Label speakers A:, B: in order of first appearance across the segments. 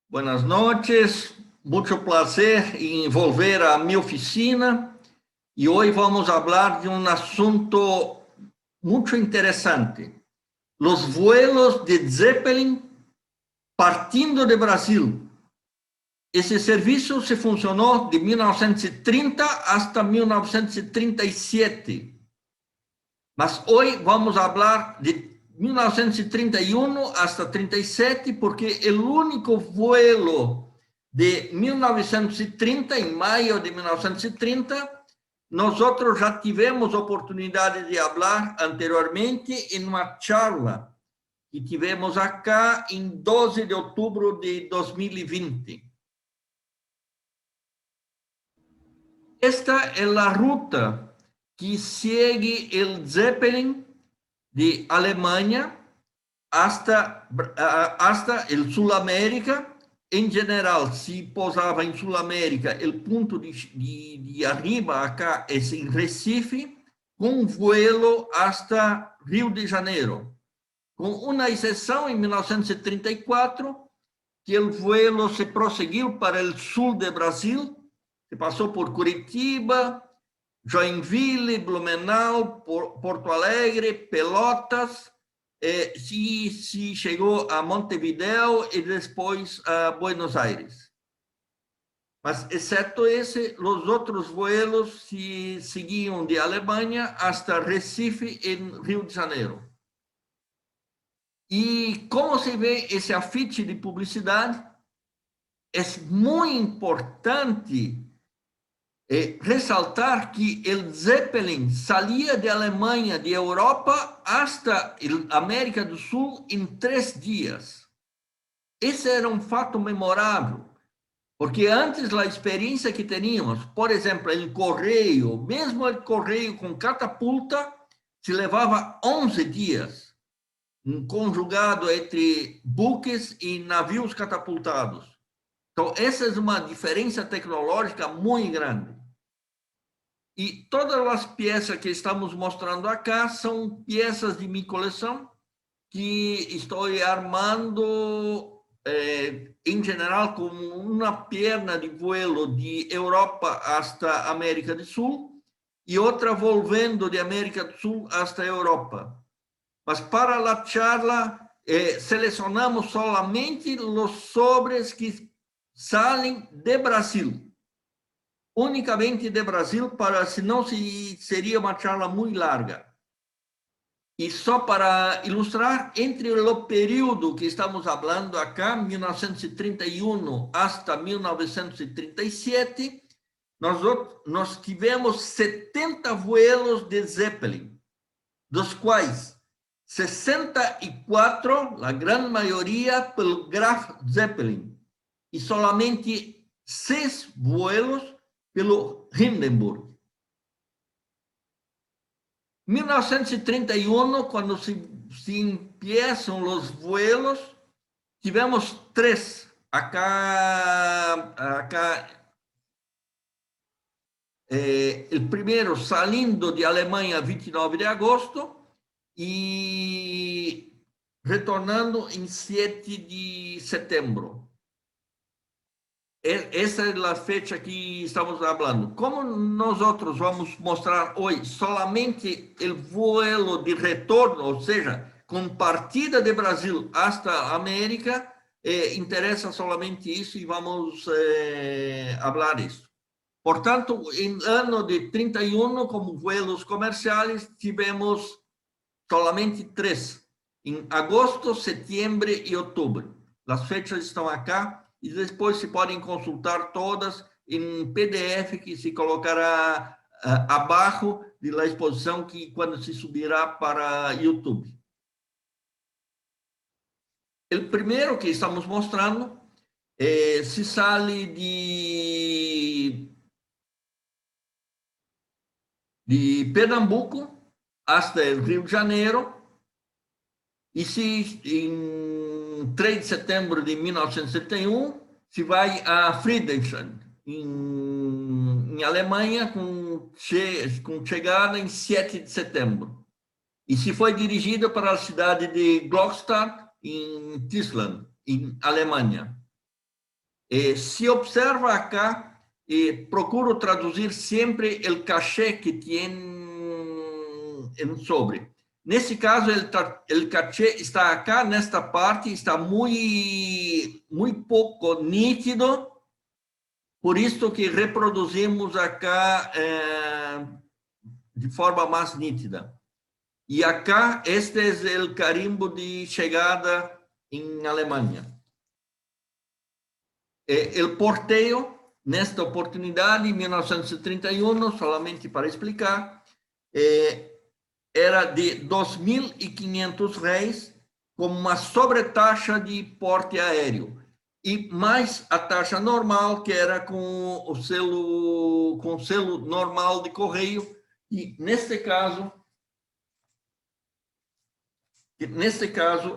A: Buenas noches, mucho placer en volver a mi oficina y hoy vamos a hablar de un asunto mucho interesante. Los vuelos de Zeppelin partiendo de Brasil. Ese servicio se funcionó de 1930 hasta 1937. Mas hoy vamos a hablar de 1931 hasta 37, porque el único vuelo de 1930, en mayo de 1930, nosotros já tivemos oportunidade de hablar anteriormente em uma charla que tivemos acá em 12 de outubro de 2020. Esta é a ruta que segue o Zeppelin de Alemanha hasta el Sudamérica. Em geral, se pousava em Sudamérica, o ponto de arriba acá é em Recife, com vuelo hasta Rio de Janeiro, com uma exceção em 1934, que o vuelo se prosseguiu para o sul do Brasil, se passou por Curitiba, Joinville, Blumenau, Porto Alegre, Pelotas, se chegou a Montevideo e depois a Buenos Aires. Mas, exceto esse, os outros vuelos se seguiam de Alemanha hasta Recife, em Rio de Janeiro. E como se vê esse afiche de publicidade, é muito importante resaltar que o Zeppelin saía de Alemanha, de Europa, hasta a América do Sul em 3 dias. Esse era um fato memorável, porque antes a experiência que tínhamos, por exemplo, o correio, mesmo o correio com catapulta, se levava 11 dias, conjugado entre buques e navios catapultados. Então, essa é uma diferença tecnológica muito grande. E todas as peças que estamos mostrando acá são peças de minha coleção que estou armando, em geral, como uma perna de vuelo de Europa hasta América do Sul e outra volvendo de América do Sul hasta Europa. Mas para a charla, selecionamos solamente os sobres que saem de Brasil. Unicamente de Brasil, para senão seria uma charla muito larga. E só para ilustrar, entre o período que estamos falando acá, 1931 hasta 1937, nós tivemos 70 vuelos de Zeppelin, dos quais 64, a grande maioria, pelo Graf Zeppelin, e solamente 6 vuelos pelo Hindenburg. 1931, quando se empiezam os vuelos, tivemos 3. Acá o primeiro saindo de Alemanha 29 de agosto e retornando em 7 de setembro. Essa é a fecha que estamos falando. Como nós vamos mostrar hoje solamente o vuelo de retorno, ou seja, com partida de Brasil hasta a América, interessa solamente isso e vamos falar isso. Portanto, em ano de 31, como vuelos comerciais, tivemos solamente 3, em agosto, setembro e outubro. As fechas estão acá. E depois se podem consultar todas em PDF que se colocará abaixo da exposição que quando se subirá para YouTube. O primeiro que estamos mostrando se sai de Pernambuco hasta o Rio de Janeiro e se em 3 de setembro de 1971 se vai a Friedrichshain, em Alemanha, com chegada em 7 de setembro. E se foi dirigida para a cidade de Glockstadt, em Tisland, em Alemanha. Se observa acá, procuro traduzir sempre o cachê que tem em sobre. Nesse caso, o cachê está acá, nesta parte, está muito pouco nítido, por isso que reproduzimos acá de forma mais nítida. E acá, este é o carimbo de chegada em Alemanha. O porteio, nesta oportunidade, em 1931, solamente para explicar, era de 2.500 réis, com uma sobretaxa de porte aéreo, e mais a taxa normal, que era com o selo normal de correio, e neste caso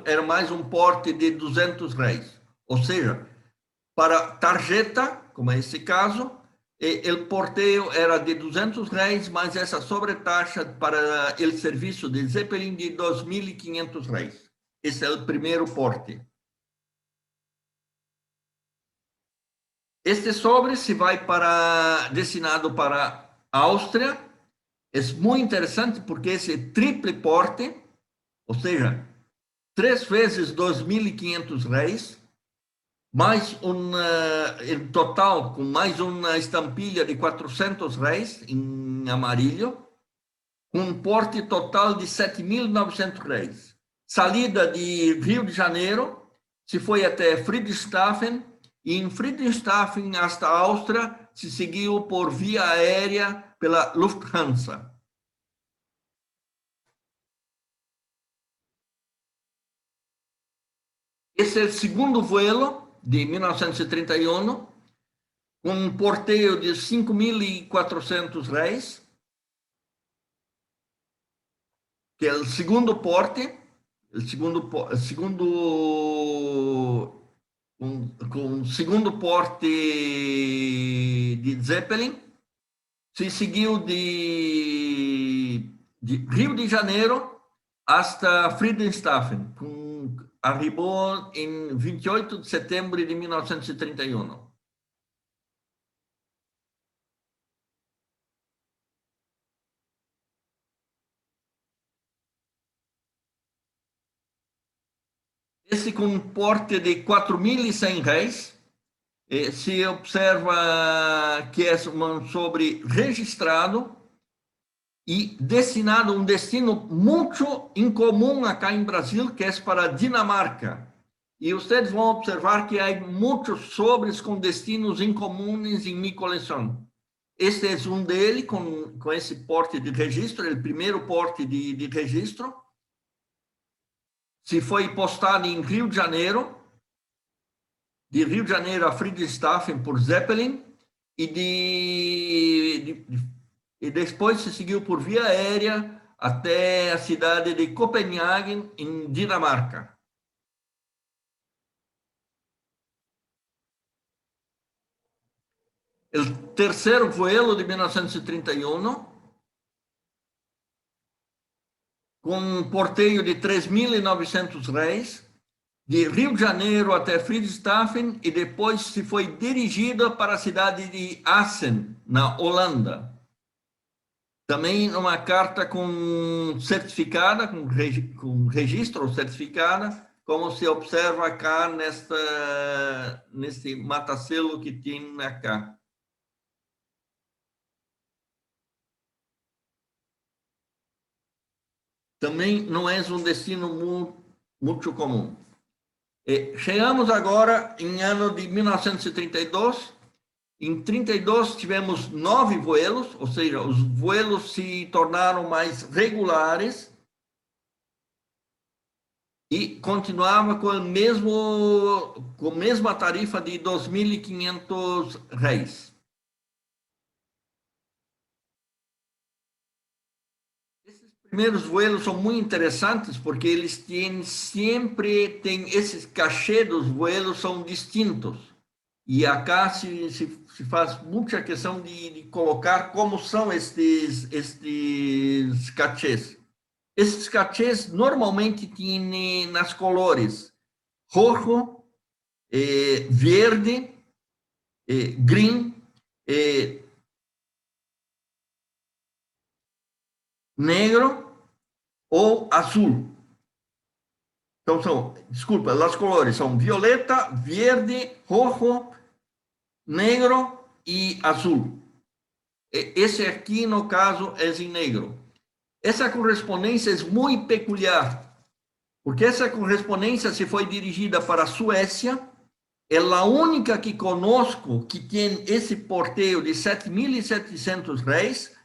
A: era mais um porte de 200 réis, ou seja, para tarjeta, como é esse caso, o porteio era de 200 réis, mas essa sobretaxa para o serviço de Zeppelin de 2.500 réis. Esse é o primeiro porte. Este sobre se vai destinado para a Áustria. É muito interessante porque esse triple porte, ou seja, 3 vezes 2.500 réis, mais em total, com mais uma estampilha de 400 réis em amarillo, com um porte total de 7.900 réis. Salida de Rio de Janeiro, se foi até Friedrichshafen, e em Friedrichshafen hasta a Áustria, se seguiu por via aérea pela Lufthansa. Esse é o segundo vuelo de 1931, com um porteio de 5.400 réis, que é o segundo porte, com o segundo porte de Zeppelin. Se seguiu de Rio de Janeiro hasta Friedrichshafen, arribou em 28 de setembro de 1931. Esse com um porte de 4.100 réis, se observa que é um sobre registrado e destinado a um destino muito incomum acá em Brasil, que é para Dinamarca. E vocês vão observar que há muitos sobres com destinos incomuns em minha coleção. Este é um dele, com esse porte de registro, o primeiro porte de registro. Se foi postado em Rio de Janeiro, de Rio de Janeiro a Friedrichshafen por Zeppelin, e depois se seguiu por via aérea até a cidade de Copenhague, em Dinamarca. O terceiro vuelo de 1931, com um porteio de 3.900 réis, de Rio de Janeiro até Friedrichshafen, e depois se foi dirigida para a cidade de Assen, na Holanda. Também uma carta com certificada, com registro certificada, como se observa cá nesse matacelo que tem acá. Também não é um destino muito comum. Chegamos agora em ano de 1932. Em 32 tivemos 9 vuelos, ou seja, os vuelos se tornaram mais regulares e continuava com a mesma tarifa de 2.500 réis. Esses primeiros vuelos são muito interessantes porque eles sempre têm esses cachê dos vuelos são distintos. E acá se faz muita questão de colocar como são estes cachês. Esses cachês normalmente têm nas cores rojo, verde green, negro ou azul. Então, desculpa, as cores são violeta, verde, rojo, negro e azul. Esse aqui, no caso, é em negro. Essa correspondência é muito peculiar, porque essa correspondência se foi dirigida para a Suécia, é a única que conosco que tem esse porteio de 7.700 réis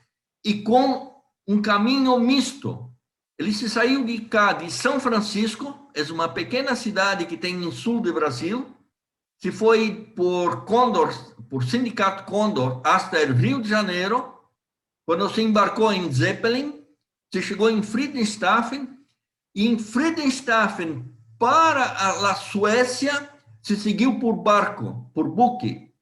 A: e com um caminho misto. Ele se saiu de cá, de São Francisco, é uma pequena cidade que tem no sul do Brasil, se foi por Condor, por Sindicato Condor, até Rio de Janeiro, quando se embarcou em Zeppelin, se chegou em Friedrichshafen, e em Friedrichshafen, para a Suécia, se seguiu por barco, por buque.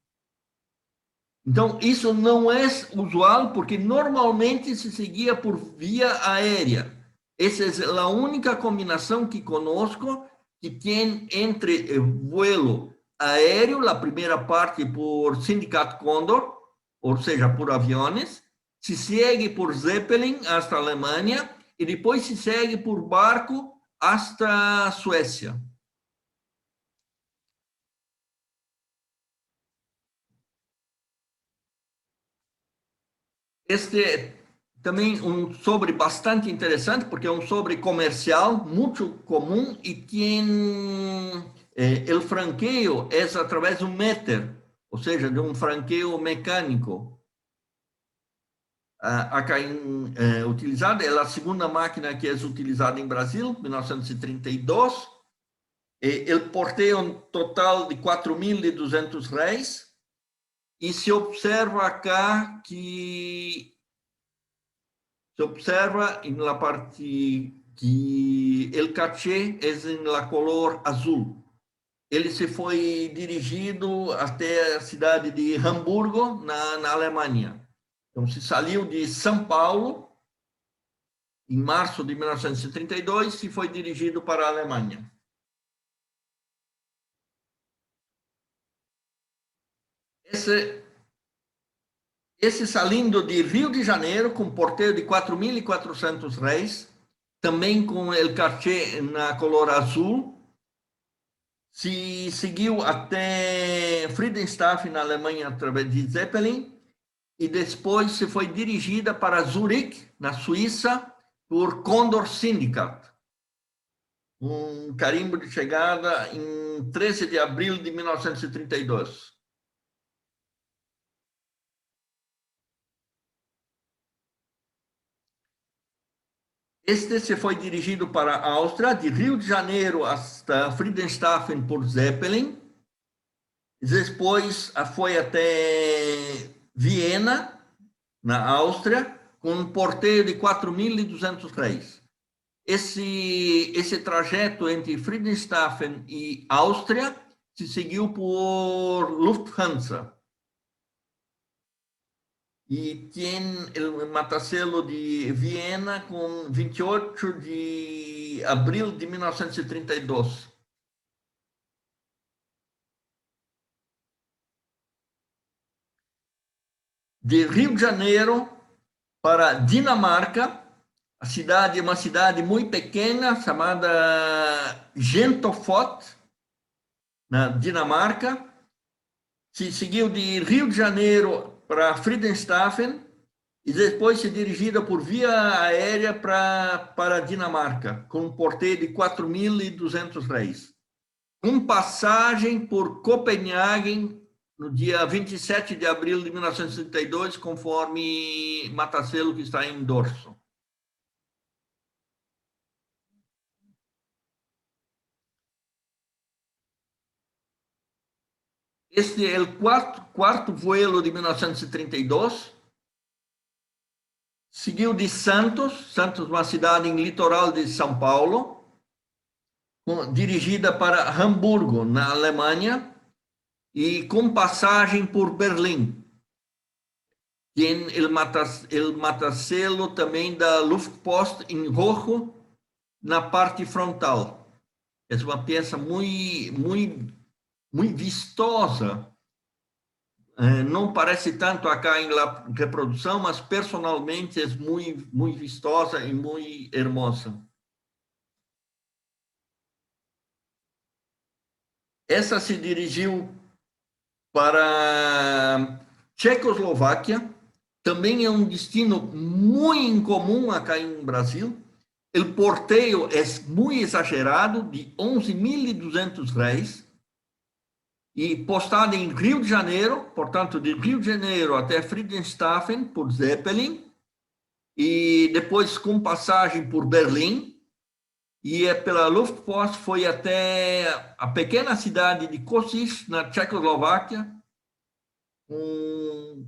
A: Então, isso não é usual, porque normalmente se seguia por via aérea. Essa é a única combinação que conosco que tem entre vuelo aéreo, a primeira parte por Sindicato Condor, ou seja, por aviões, se segue por Zeppelin hasta a Alemanha e depois se segue por barco hasta a Suécia. Este também um sobre bastante interessante, porque é um sobre comercial, muito comum, e tem o franqueio é através de um meter, ou seja, de um franqueio mecânico. A Caim utilizada é a segunda máquina que é utilizada em Brasil, 1932. O porteio total de 4.200 réis, e se observa acá que se observa na parte que o cachê é em la color azul. Ele se foi dirigido até a cidade de Hamburgo, na Alemanha. Então, se saiu de São Paulo, em março de 1932, se foi dirigido para a Alemanha. Esse saindo de Rio de Janeiro, com porteio de 4.400 réis, também com o cachê na color azul, se seguiu até Friedrichshafen, na Alemanha, através de Zeppelin, e depois se foi dirigida para Zurique, na Suíça, por Condor Syndicate. Um carimbo de chegada em 13 de abril de 1932. Este se foi dirigido para a Áustria, de Rio de Janeiro hasta Friedrichshafen por Zeppelin. Depois foi até Viena, na Áustria, com um porteio de 4.200 réis. Esse trajeto entre Friedrichshafen e Áustria se seguiu por Lufthansa. E tem o matacelo de Viena com 28 de abril de 1932. De Rio de Janeiro para Dinamarca, a cidade é uma cidade muito pequena, chamada Gentofot, na Dinamarca. Se seguiu de Rio de Janeiro para Friedrichshafen e depois se dirigida por via aérea para a Dinamarca, com um porteio de 4.200 réis. Com passagem por Copenhague no dia 27 de abril de 1932, conforme matacelo que está em dorso. Este é o quarto vuelo de 1932. Seguiu de Santos, uma cidade em litoral de São Paulo, dirigida para Hamburgo, na Alemanha, e com passagem por Berlim. Tem o matacelo também da Luftpost em rojo na parte frontal. É uma peça muito, muito, muito vistosa Não parece tanto acá em la reprodução, mas personalmente é muito vistosa e muito hermosa. Essa se dirigiu para Tchecoslováquia, também é um destino muito incomum acá em Brasil. O porteio é muito exagerado, de 11.200 reais, e postada em Rio de Janeiro, portanto, de Rio de Janeiro até Friedrichshafen, por Zeppelin, e depois com passagem por Berlim, e pela Luftpost foi até a pequena cidade de Košice, na Tchecoslováquia, com,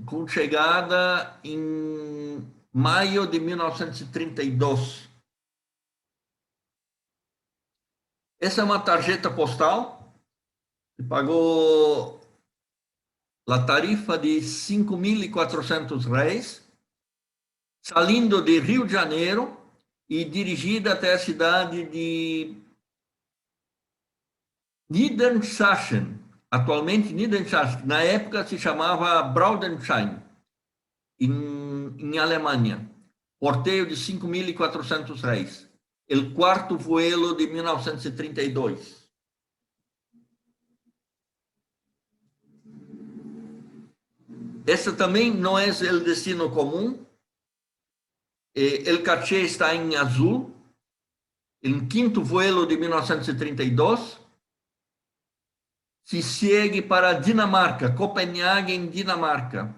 A: com chegada em maio de 1932. Essa é uma tarjeta postal que pagou a tarifa de 5.400 reais, saindo de Rio de Janeiro e dirigida até a cidade de Niedersachsen, atualmente Niedersachsen, na época se chamava Braunschweig, em Alemanha. Porteio de 5.400 reais. O quarto vuelo de 1932. Esse também não é o destino comum. O cachê está em azul. Em quinto vuelo de 1932. Se segue para Dinamarca, Copenhague, Dinamarca.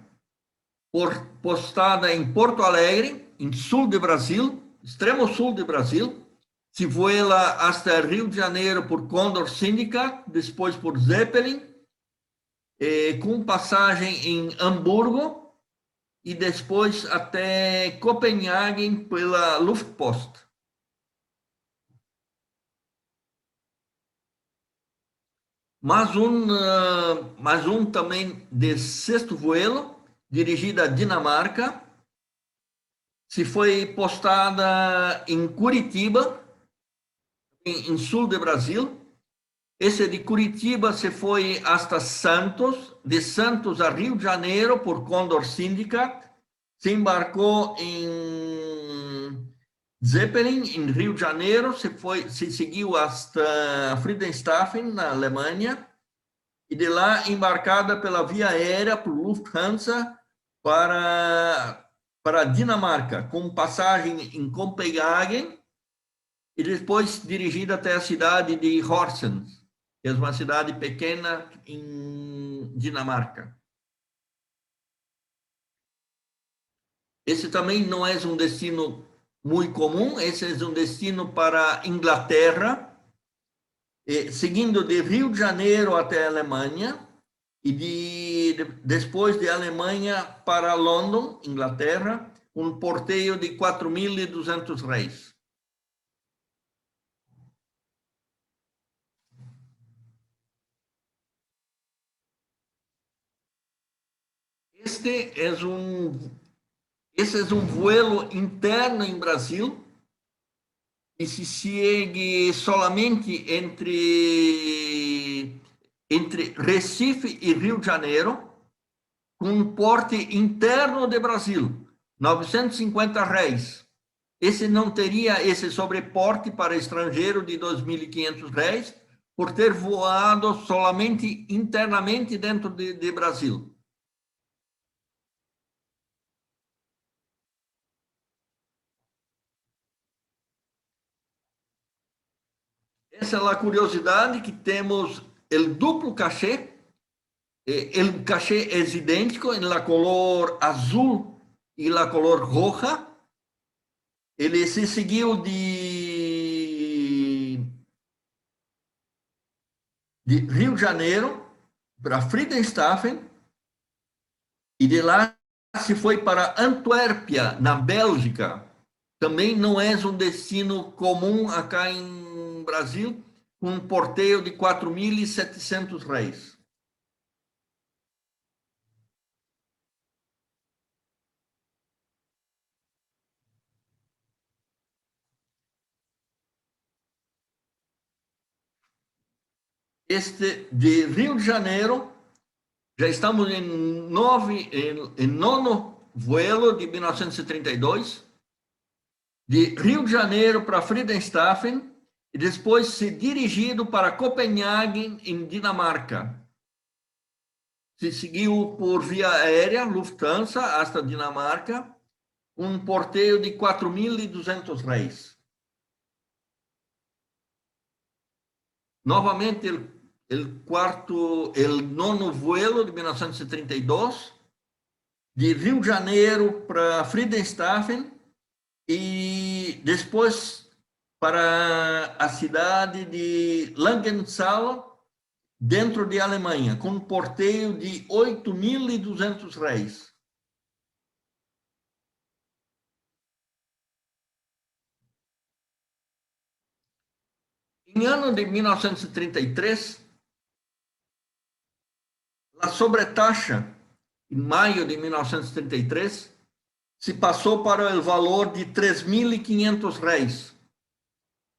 A: Postada em Porto Alegre, em sul do Brasil, extremo sul do Brasil. Se vuela hasta Rio de Janeiro por Condor Syndicate, depois por Zeppelin, com passagem em Hamburgo e depois até Copenhague pela Luftpost. Mais um também de sexto vuelo, dirigido a Dinamarca. Se foi postada em Curitiba, em sul do Brasil. Esse de Curitiba se foi hasta Santos, de Santos a Rio de Janeiro por Condor Syndicate, se embarcou em Zeppelin, em Rio de Janeiro, se seguiu hasta Friedrichshafen, na Alemanha, e de lá embarcada pela via aérea por Lufthansa para Dinamarca, com passagem em Copenhagen e depois dirigida até a cidade de Horsens, que é uma cidade pequena em Dinamarca. Esse também não é um destino muito comum, esse é um destino para Inglaterra, seguindo de Rio de Janeiro até a Alemanha, e depois de Alemanha para London, Inglaterra, um porteio de 4.200 reais. Este é um, esse é um vuelo interno em Brasil, e se segue solamente entre Recife e Rio de Janeiro, com um porte interno de Brasil, 950 reais. Esse não teria esse sobreporte para estrangeiro de 2.500 reais, por ter voado solamente internamente dentro de Brasil. Essa é a curiosidade que temos o duplo cachê. O cachê é idêntico em la color azul e la color roja. Ele se seguiu de Rio de Janeiro para Friedrichshafen e de lá se foi para Antuérpia, na Bélgica. Também não é um destino comum acá em Brasil, com um porteio de 4.700 reais. de Rio de Janeiro, já estamos em nono vuelo de 1932, de Rio de Janeiro para Friedrichshafen, e depois se dirigido para Copenhague, em Dinamarca. Se seguiu por via aérea, Lufthansa, hasta Dinamarca, um porteio de 4.200 réis. Novamente, el nono vuelo de 1932, de Rio de Janeiro para Friedrichshafen e depois para a cidade de Langenthal, dentro de Alemanha, com um porteio de 8.200 réis. Em ano de 1933, a sobretaxa, em maio de 1933, se passou para o valor de 3.500 réis.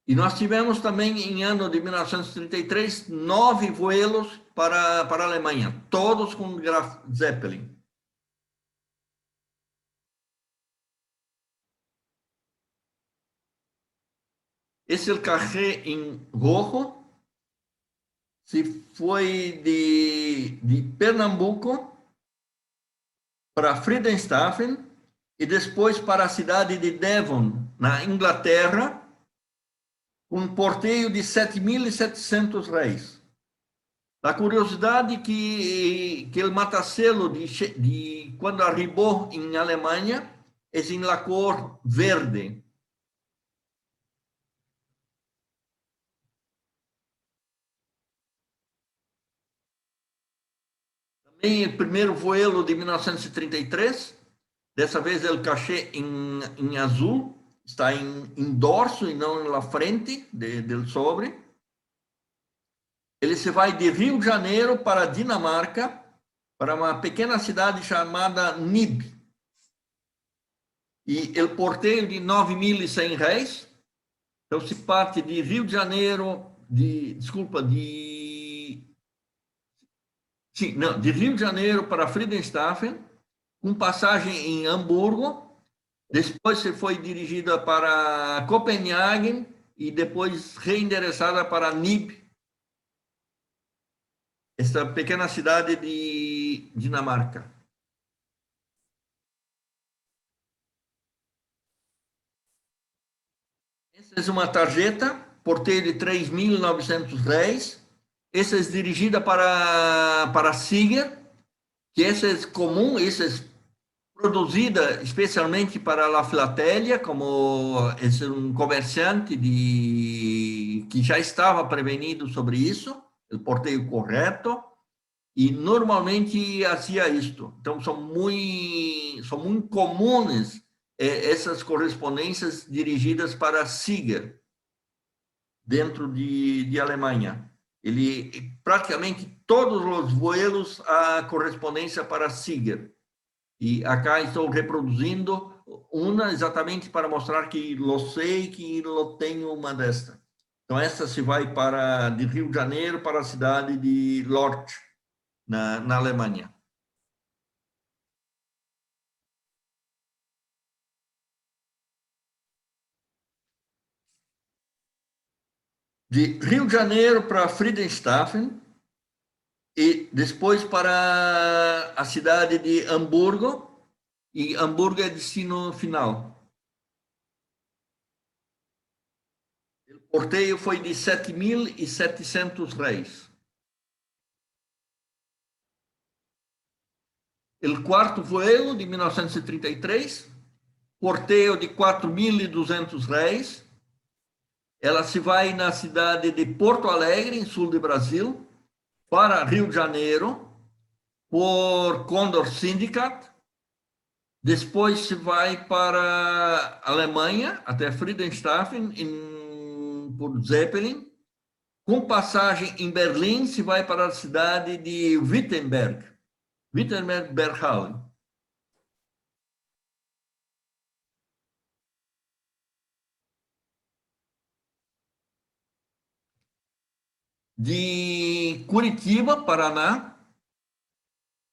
A: E nós tivemos também, em ano de 1933, 9 vuelos para a Alemanha, todos com Graf Zeppelin. Esse é o cachê em rojo, se foi de Pernambuco para Friedrichshafen e depois para a cidade de Devon, na Inglaterra, com um porteio de 7.700 réis. A curiosidade que o matacelo quando arribou em Alemanha é em la cor verde. Também o primeiro vuelo de 1933, dessa vez o cachê em azul, está em dorso e não na frente do sobre. Ele se vai de Rio de Janeiro para Dinamarca, para uma pequena cidade chamada Nib. E o porteio de 9.100 réis. Então, se parte de Rio de Janeiro, de Rio de Janeiro para Friedrichshafen, com passagem em Hamburgo, depois se foi dirigida para Copenhague e depois reendereçada para Nib, essa pequena cidade de Dinamarca. Essa é uma tarjeta, porteio de 3.900 réis. Essa é dirigida para Siger, que essa é comum, essa é produzida especialmente para a filatelia, como é um comerciante que já estava prevenido sobre isso, o porteio correto, e normalmente fazia isto. Então, são muito comuns essas correspondências dirigidas para Siger, dentro de Alemanha. Ele, praticamente todos os vuelos, a correspondência para Siger. E acá estou reproduzindo uma exatamente para mostrar que eu sei que eu tenho uma desta. Então, essa se vai de Rio de Janeiro para a cidade de Lorch, na Alemanha. De Rio de Janeiro para Friedrichshafen e depois para a cidade de Hamburgo, e Hamburgo é destino final. O porteio foi de 7.700 réis. O quarto vuelo de 1933, porteio de 4.200 réis. Ela se vai na cidade de Porto Alegre, em sul do Brasil, para Rio de Janeiro, por Condor Syndicate. Depois se vai para a Alemanha, até Friedrichshafen, por Zeppelin. Com passagem em Berlim, se vai para a cidade de Wittenberg, Wittenberg-Berghain. de Curitiba, Paraná,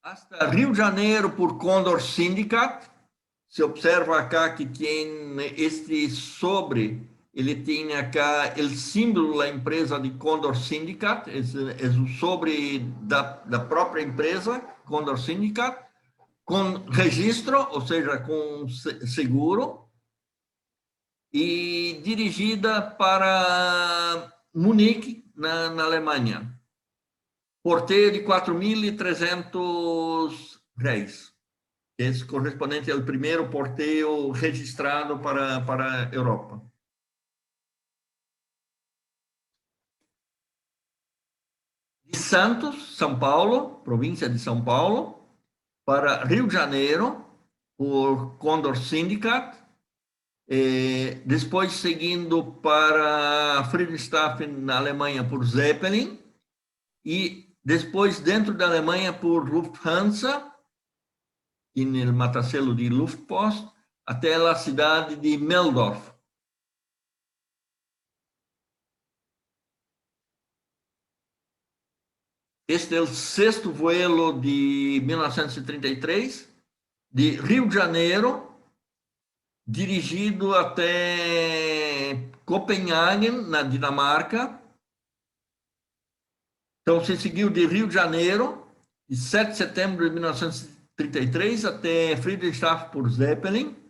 A: hasta Rio de Janeiro por Condor Syndicate. Se observa acá que tem este sobre, ele tem acá o símbolo da empresa de Condor Syndicate, é o sobre da própria empresa, Condor Syndicate, com registro, ou seja, com seguro, e dirigida para Munique, na Alemanha. Porteio de 4.300 réis. Esse correspondente ao primeiro porteio registrado para a Europa. De Santos, São Paulo, província de São Paulo, para Rio de Janeiro, por Condor Syndicate, depois seguindo para Friedrichshafen, na Alemanha, por Zeppelin, e depois dentro da Alemanha por Lufthansa, no matacelo de Luftpost, até a cidade de Meldorf. Este é o sexto vuelo de 1933, de Rio de Janeiro, dirigido até Copenhague, na Dinamarca. Então, se seguiu de Rio de Janeiro, de 7 de setembro de 1933, até Friedrichshafen por Zeppelin,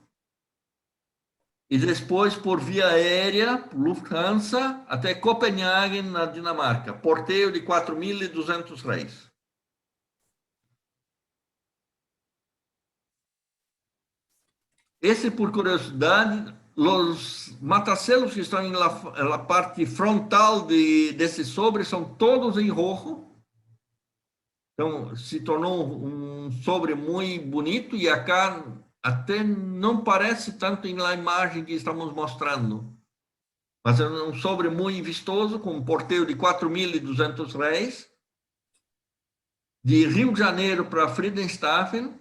A: e depois por via aérea, por Lufthansa, até Copenhague, na Dinamarca. Porteio de 4.200 réis. Esse, por curiosidade, os matacelos que estão na parte frontal desse sobre são todos em rojo. Então, se tornou um sobre muito bonito, e acá até não parece tanto na imagem que estamos mostrando. Mas é um sobre muito vistoso, com um porteio de 4.200 réis, de Rio de Janeiro para Friedrichshafen,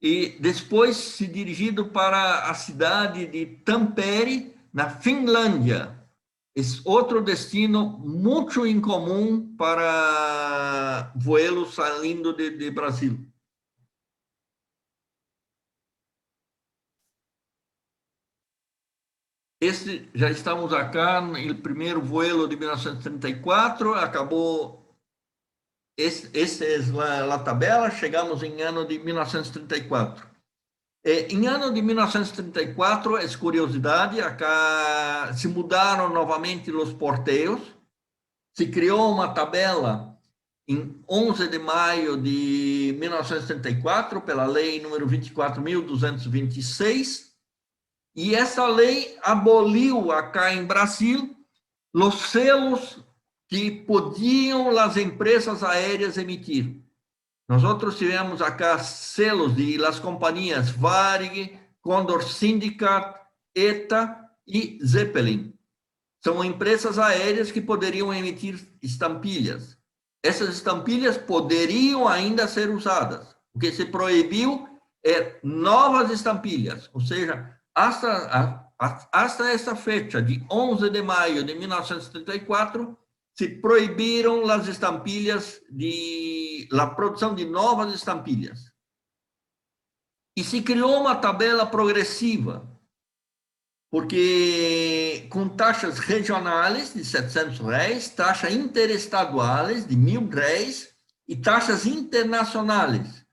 A: e depois se dirigido para a cidade de Tampere, na Finlândia. Esse outro destino muito incomum para voos saindo de Brasil. Este, já estamos acá no primeiro vuelo de 1934, acabou. Esta é a tabela, chegamos em ano de 1934. Em ano de 1934, é curiosidade, acá se mudaram novamente os porteios, se criou uma tabela em 11 de maio de 1934, pela lei número 24.226, e essa lei aboliu acá em Brasil os selos que podiam as empresas aéreas emitir. Nós tivemos acá selos de las companhias Varig, Condor Syndicate, ETA e Zeppelin. São empresas aéreas que poderiam emitir estampilhas. Essas estampilhas poderiam ainda ser usadas. O que se proibiu é novas estampilhas, ou seja, hasta esta fecha, de 11 de maio de 1934, se proibiram as estampilhas, a produção de novas estampilhas. E se criou uma tabela progressiva, porque com taxas regionais de 700 réis, taxas interestaduais de 1.000 réis e taxas internacionais,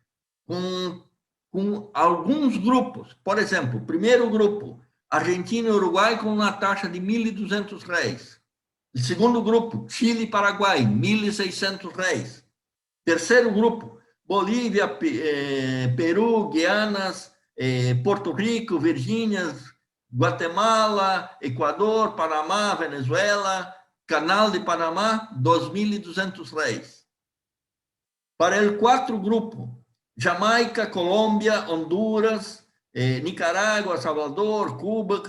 A: com alguns grupos. Por exemplo, o primeiro grupo, Argentina e Uruguai, com uma taxa de 1.200 réis. O segundo grupo, Chile e Paraguai, 1.600 réis. Terceiro grupo, Bolívia, Peru, Guianas, Porto Rico, Virgínias, Guatemala, Equador, Panamá, Venezuela, Canal de Panamá, 2.200 réis. Para o quarto grupo, Jamaica, Colômbia, Honduras, Nicarágua, Salvador, Cuba,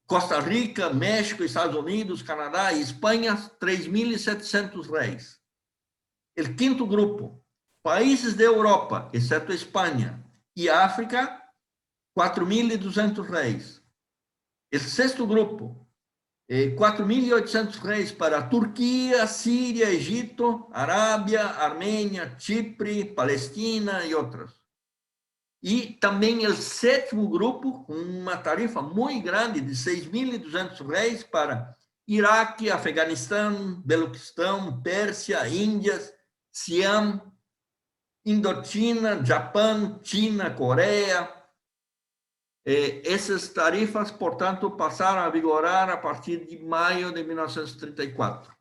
A: Costa Rica, México, Estados Unidos, Canadá e Espanha, 3.700 réis. O quinto grupo, países da Europa, exceto Espanha, e África, 4.200 réis. O sexto grupo, R$ 4.800 para Turquia, Síria, Egito, Arábia, Armênia, Chipre, Palestina e outras. E também o sétimo grupo, com uma tarifa muito grande de R$ 6.200 para Iraque, Afeganistão, Beloquistão, Pérsia, Índias, Siam, Indochina, Japão, China, Coreia. Essas tarifas, portanto, passaram a vigorar a partir de maio de 1934.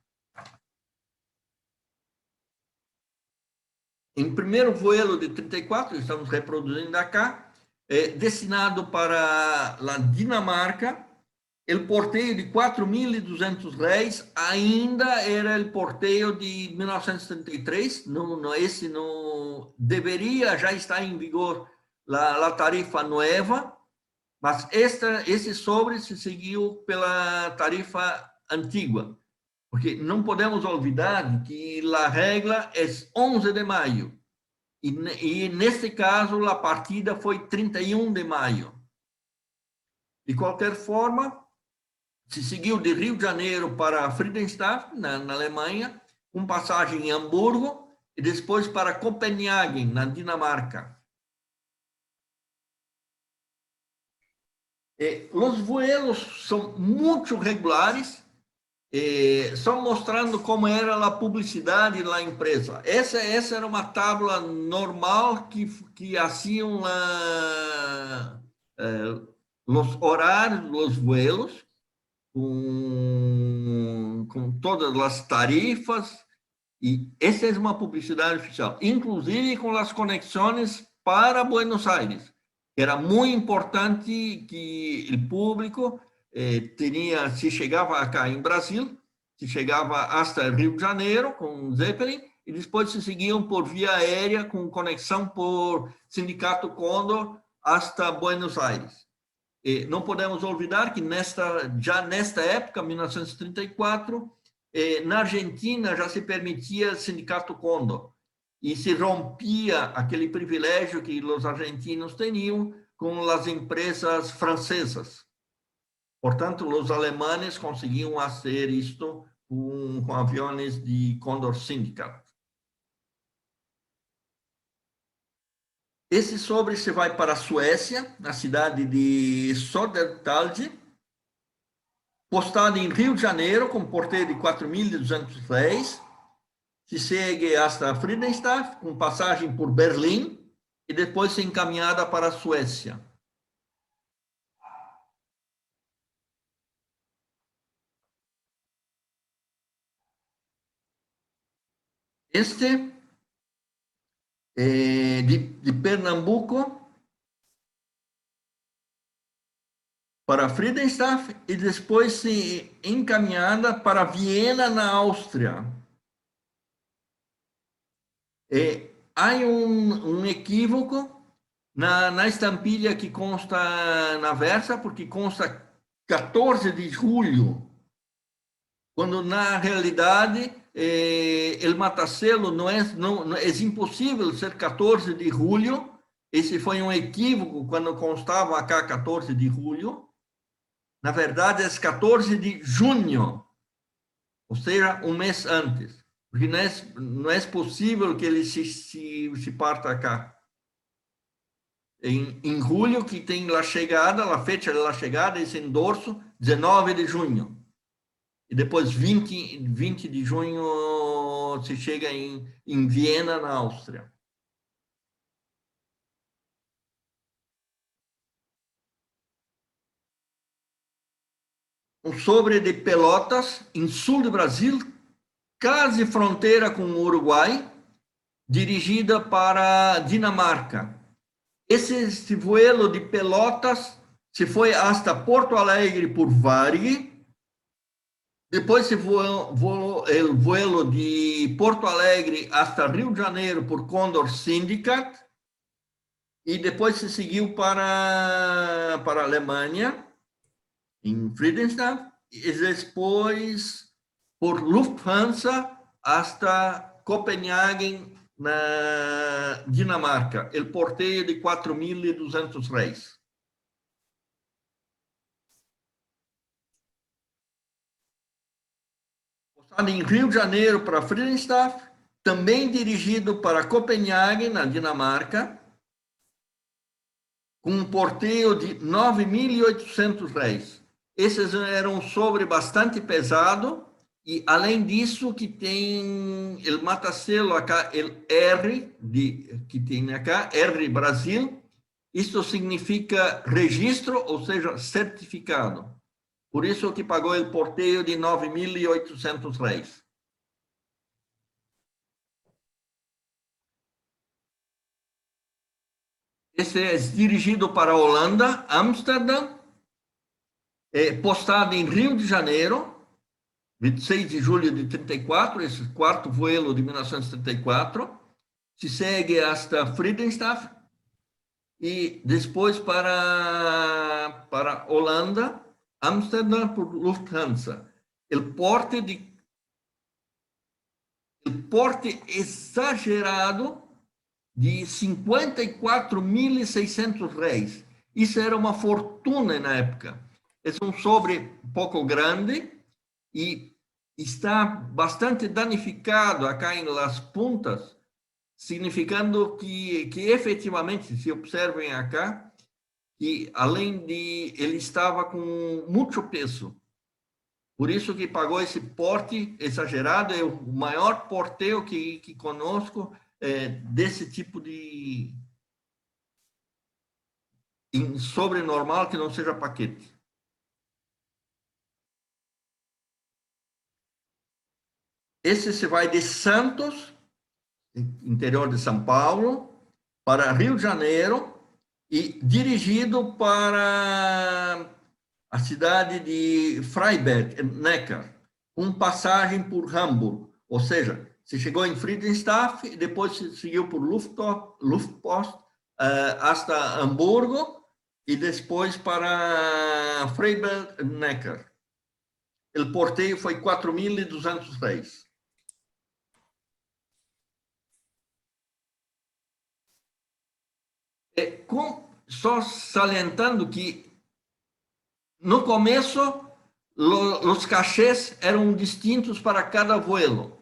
A: Em primeiro vuelo de 34, estamos reproduzindo acá, destinado para a Dinamarca, o porteio de R$ 4.200 ainda era o porteio de 1933, esse não deveria já estar em vigor a tarifa nova, mas esse sobre se seguiu pela tarifa antiga, porque não podemos olvidar que a regra é 11 de maio, e neste caso a partida foi 31 de maio. De qualquer forma, se seguiu de Rio de Janeiro para Friedrichshafen, na Alemanha, com passagem em Hamburgo, e depois para Copenhague, na Dinamarca. Os vuelos são muito regulares, só mostrando como era a publicidade da empresa. Essa era uma tábua normal que haciam os horários dos vuelos, com todas as tarifas, e essa é uma publicidade oficial, inclusive com as conexões para Buenos Aires. Era muito importante que o público se chegava acá em Brasil, se chegava até Rio de Janeiro com Zeppelin, e depois se seguiam por via aérea com conexão por Sindicato Condor até Buenos Aires. Não podemos olvidar que já nesta época, 1934, na Argentina já se permitia Sindicato Condor, e se rompia aquele privilégio que os argentinos tinham com as empresas francesas. Portanto, os alemães conseguiam fazer isto com aviões de Condor Syndicate. Esse sobre se vai para a Suécia, na cidade de Södertälje, postado em Rio de Janeiro, com porteio de R$ 4.200, se segue hasta Friedrichshafen, com passagem por Berlim, e depois se encaminhada para a Suécia. Este de Pernambuco para Friedrichshafen e depois se encaminhada para Viena, na Áustria. Há um equívoco na estampilha que consta na versa, porque consta 14 de julho, quando na realidade o matacelo não é impossível ser 14 de julho. Esse foi um equívoco quando constava acá 14 de julho. Na verdade, é 14 de junho, ou seja, um mês antes, porque não é possível que ele se parta acá. Em julho, que tem a chegada, a fecha da chegada, esse endorso, 19 de junho. E depois 20 de junho se chega em Viena, na Áustria. Um sobre de Pelotas, em sul do Brasil, quase fronteira com o Uruguai, dirigida para Dinamarca. Esse vuelo de Pelotas se foi hasta Porto Alegre por Varig. Depois se voou o vuelo de Porto Alegre hasta Rio de Janeiro por Condor Syndicate, e depois se seguiu para a Alemanha, em Friedrichshafen, e depois por Lufthansa hasta Copenhague, na Dinamarca, o porteio de R$ 4.200. Postado em Rio de Janeiro para Friedrichshafen, também dirigido para Copenhague, na Dinamarca, com um porteio de R$ 9.800. Esses eram um sobre bastante pesado, e além disso que tem o matacelo acá, o R, que tem acá, R Brasil, isto significa registro, ou seja, certificado. Por isso que pagou o porteio de R$ 9.800. Esse é dirigido para a Holanda, Amsterdã, postado em Rio de Janeiro, 26 de julho de 34, esse quarto vuelo de 1934, se segue hasta Friedrichshafen e depois para Holanda, Amsterdã por Lufthansa. O porte exagerado de R$ 54.600. Isso era uma fortuna na época. É um sobre um pouco grande e está bastante danificado acá em las puntas, significando que efetivamente, se observem acá, que além de ele estava com muito peso. Por isso que pagou esse porte exagerado, é o maior porteio que conosco desse tipo de sobre normal que não seja paquete. Esse se vai de Santos, interior de São Paulo, para Rio de Janeiro e dirigido para a cidade de Freiberg, Neckar, com passagem por Hamburgo. Ou seja, se chegou em Friedrichshafen e depois se seguiu por Luftpost hasta Hamburgo e depois para Freiberg, Neckar. O porteio foi R$ 4.200. Só salientando que no começo os cachês eram distintos para cada vuelo.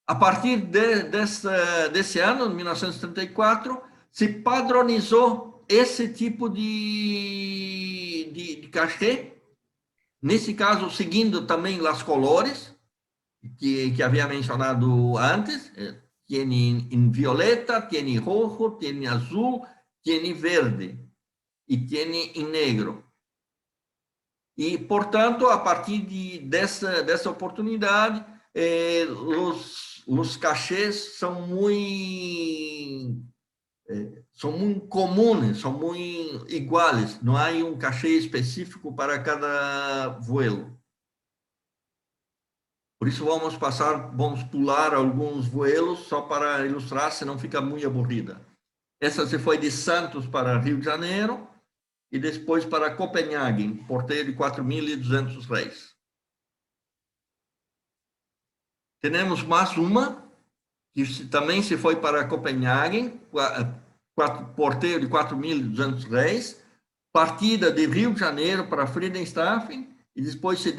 A: A partir desse ano, 1934, se padronizou esse tipo de cachê, nesse caso seguindo também as colores que havia mencionado antes, tem em violeta, tem em rojo, tem em azul, tem em verde e tem em negro. E, portanto, a partir dessa oportunidade, os cachês são muito comuns, são muito iguais. Não há um cachê específico para cada vuelo. Por isso, vamos pular alguns vuelos só para ilustrar, senão fica muito aburrida. Essa se foi de Santos para Rio de Janeiro e depois para Copenhague, porteio de R$ 4.200. Temos mais uma, que também se foi para Copenhague, porteio de R$ 4.200, partida de Rio de Janeiro para Friedrichshafen e depois se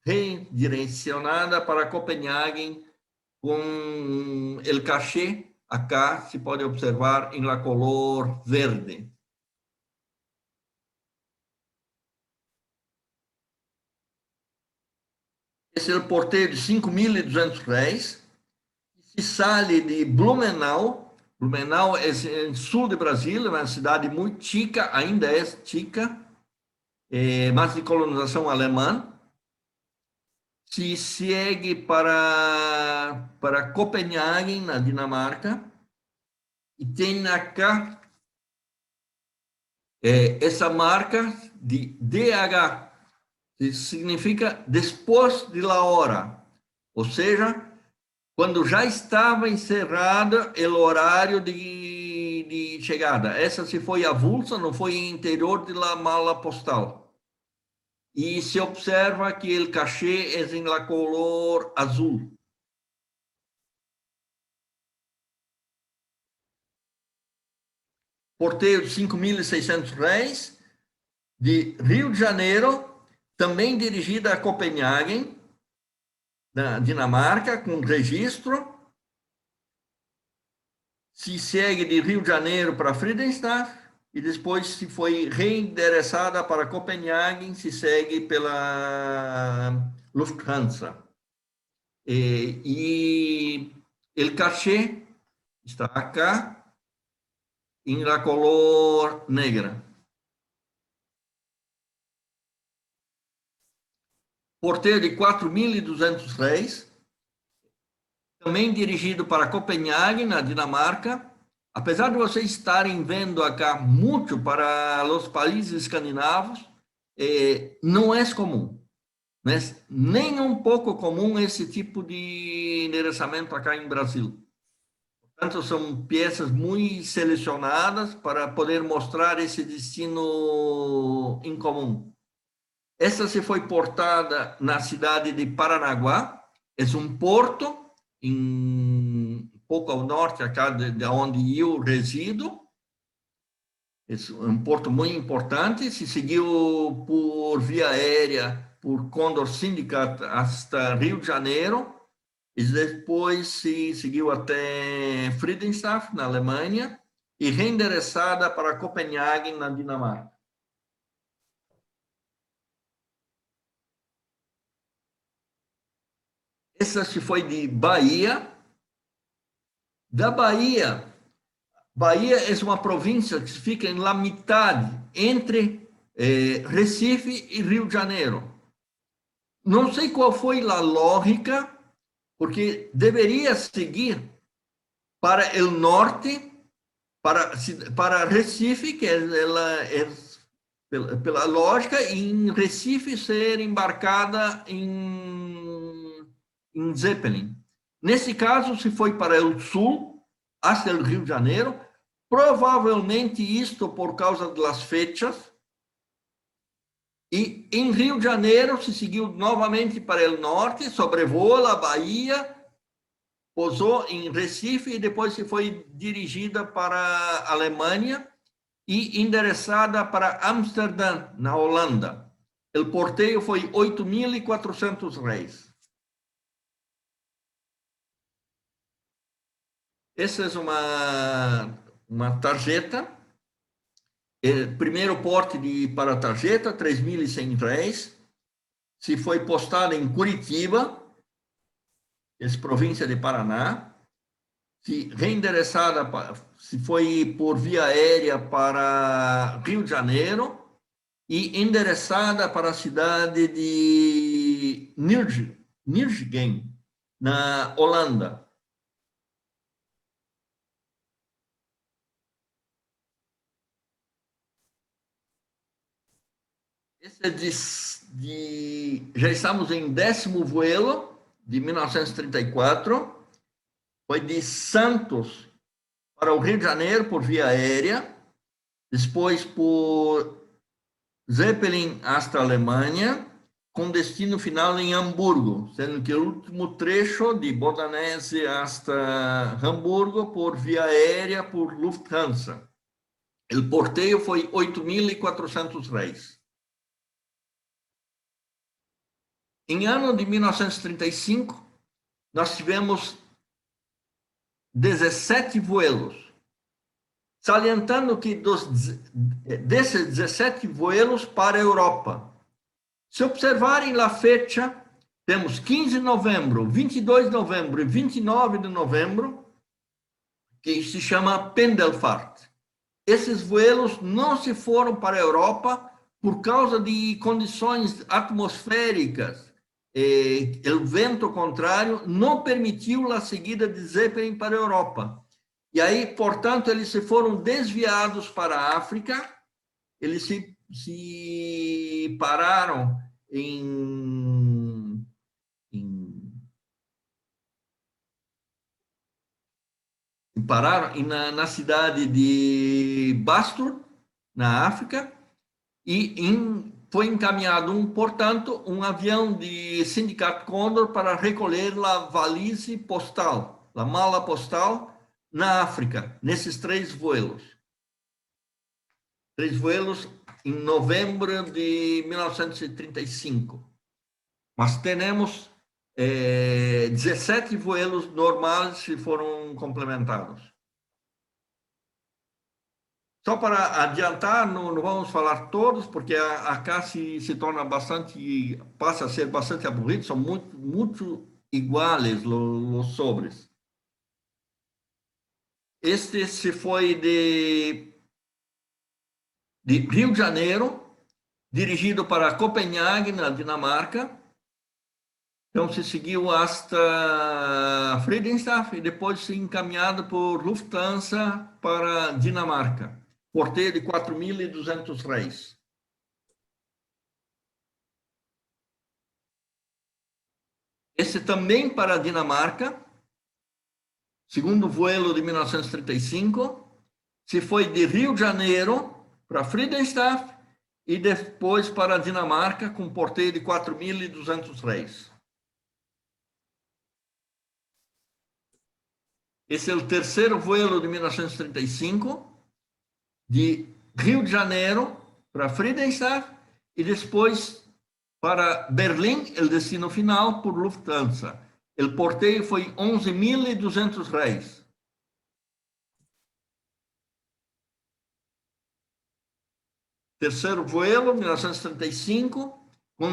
A: redirecionada para Copenhague com o cachê, acá se pode observar em la color verde. Esse é o porteio de R$ 5.200, que sai de Blumenau. Blumenau é no sul do Brasil, é uma cidade muito chica, ainda é chica, mas de colonização alemã. Se segue para Copenhague, na Dinamarca, e tem acá essa marca de DH, que significa depois de la hora, ou seja, quando já estava encerrado o horário de chegada. Essa se foi avulsa, não foi em interior de la mala postal. E se observa que o cachê é em la color azul. Porteio de R$ 5.600, de Rio de Janeiro, também dirigida a Copenhague, na Dinamarca, com registro. Se segue de Rio de Janeiro para Friedenstadt, e depois se foi reendereçada para Copenhague, se segue pela Lufthansa. E o cachê está acá, em la color negra. Porteiro de 4.200 réis, também dirigido para Copenhague, na Dinamarca. Apesar de vocês estarem vendo acá muito para os países escandinavos, não é comum. Né? Nem um pouco comum esse tipo de endereçamento acá em Brasil. Portanto, são peças muito selecionadas para poder mostrar esse destino em comum. Essa se foi portada na cidade de Paranaguá, é um porto um pouco ao norte acá de onde eu resido. É um porto muito importante. Se seguiu por via aérea por Condor Syndicate hasta Rio de Janeiro, e depois se seguiu até Friedenstadt, na Alemanha, e reendereçada para Copenhague, na Dinamarca. Essa se foi de Bahia. Da Bahia, Bahia é uma província que fica na metade entre Recife e Rio de Janeiro. Não sei qual foi a lógica, porque deveria seguir para o norte, para Recife, que ela é pela lógica, e em Recife ser embarcada em Zeppelin. Nesse caso, se foi para o sul, até o Rio de Janeiro, provavelmente isto por causa das fechas, e em Rio de Janeiro se seguiu novamente para o norte, sobrevoa a Bahia, pousou em Recife e depois se foi dirigida para a Alemanha e endereçada para Amsterdã, na Holanda. O porteio foi 8.400 réis. Essa é uma tarjeta. Primeiro porte para a tarjeta, 3.100 réis. Se foi postada em Curitiba, essa província de Paraná. Se reendereçada, se foi por via aérea para Rio de Janeiro e endereçada para a cidade de Nijmegen, na Holanda. Esse é já estamos em 10º vuelo de 1934. Foi de Santos para o Rio de Janeiro por via aérea, depois por Zeppelin hasta a Alemanha, com destino final em Hamburgo, sendo que o último trecho de Bodanese hasta Hamburgo por via aérea por Lufthansa. O porteio foi 8.400 réis. Em ano de 1935, nós tivemos 17 vuelos, salientando que desses 17 vuelos para a Europa. Se observarem a fecha, temos 15 de novembro, 22 de novembro e 29 de novembro, que se chama Pendelfahrt. Esses vuelos não se foram para a Europa por causa de condições atmosféricas. O vento contrário não permitiu a seguida de Zeppelin para a Europa. E aí, portanto, eles se foram desviados para a África, eles se pararam pararam na cidade de Bastur, na África, e foi encaminhado, portanto, um avião de Sindicato Condor para recolher a valise postal, a mala postal, na África, nesses 3 vuelos. 3 vuelos em novembro de 1935. Mas temos 17 vuelos normais foram complementados. Só para adiantar, não vamos falar todos, porque acá se torna bastante, passa a ser bastante aburrido, são muito iguais os sobres. Este se foi de Rio de Janeiro, dirigido para Copenhague, na Dinamarca. Então, se seguiu hasta Friedrichshafen e depois se encaminhado por Lufthansa para Dinamarca. Porteio de 4.200 réis. Esse também para a Dinamarca, segundo vuelo de 1935, se foi de Rio de Janeiro para Friedrichshafen e depois para a Dinamarca com porteio de 4.200 réis. Esse é o terceiro vuelo de 1935, de Rio de Janeiro para Friedrichshafen e depois para Berlim, o destino final, por Lufthansa. O porteio foi 11.200 réis. Terceiro vuelo, 1935, com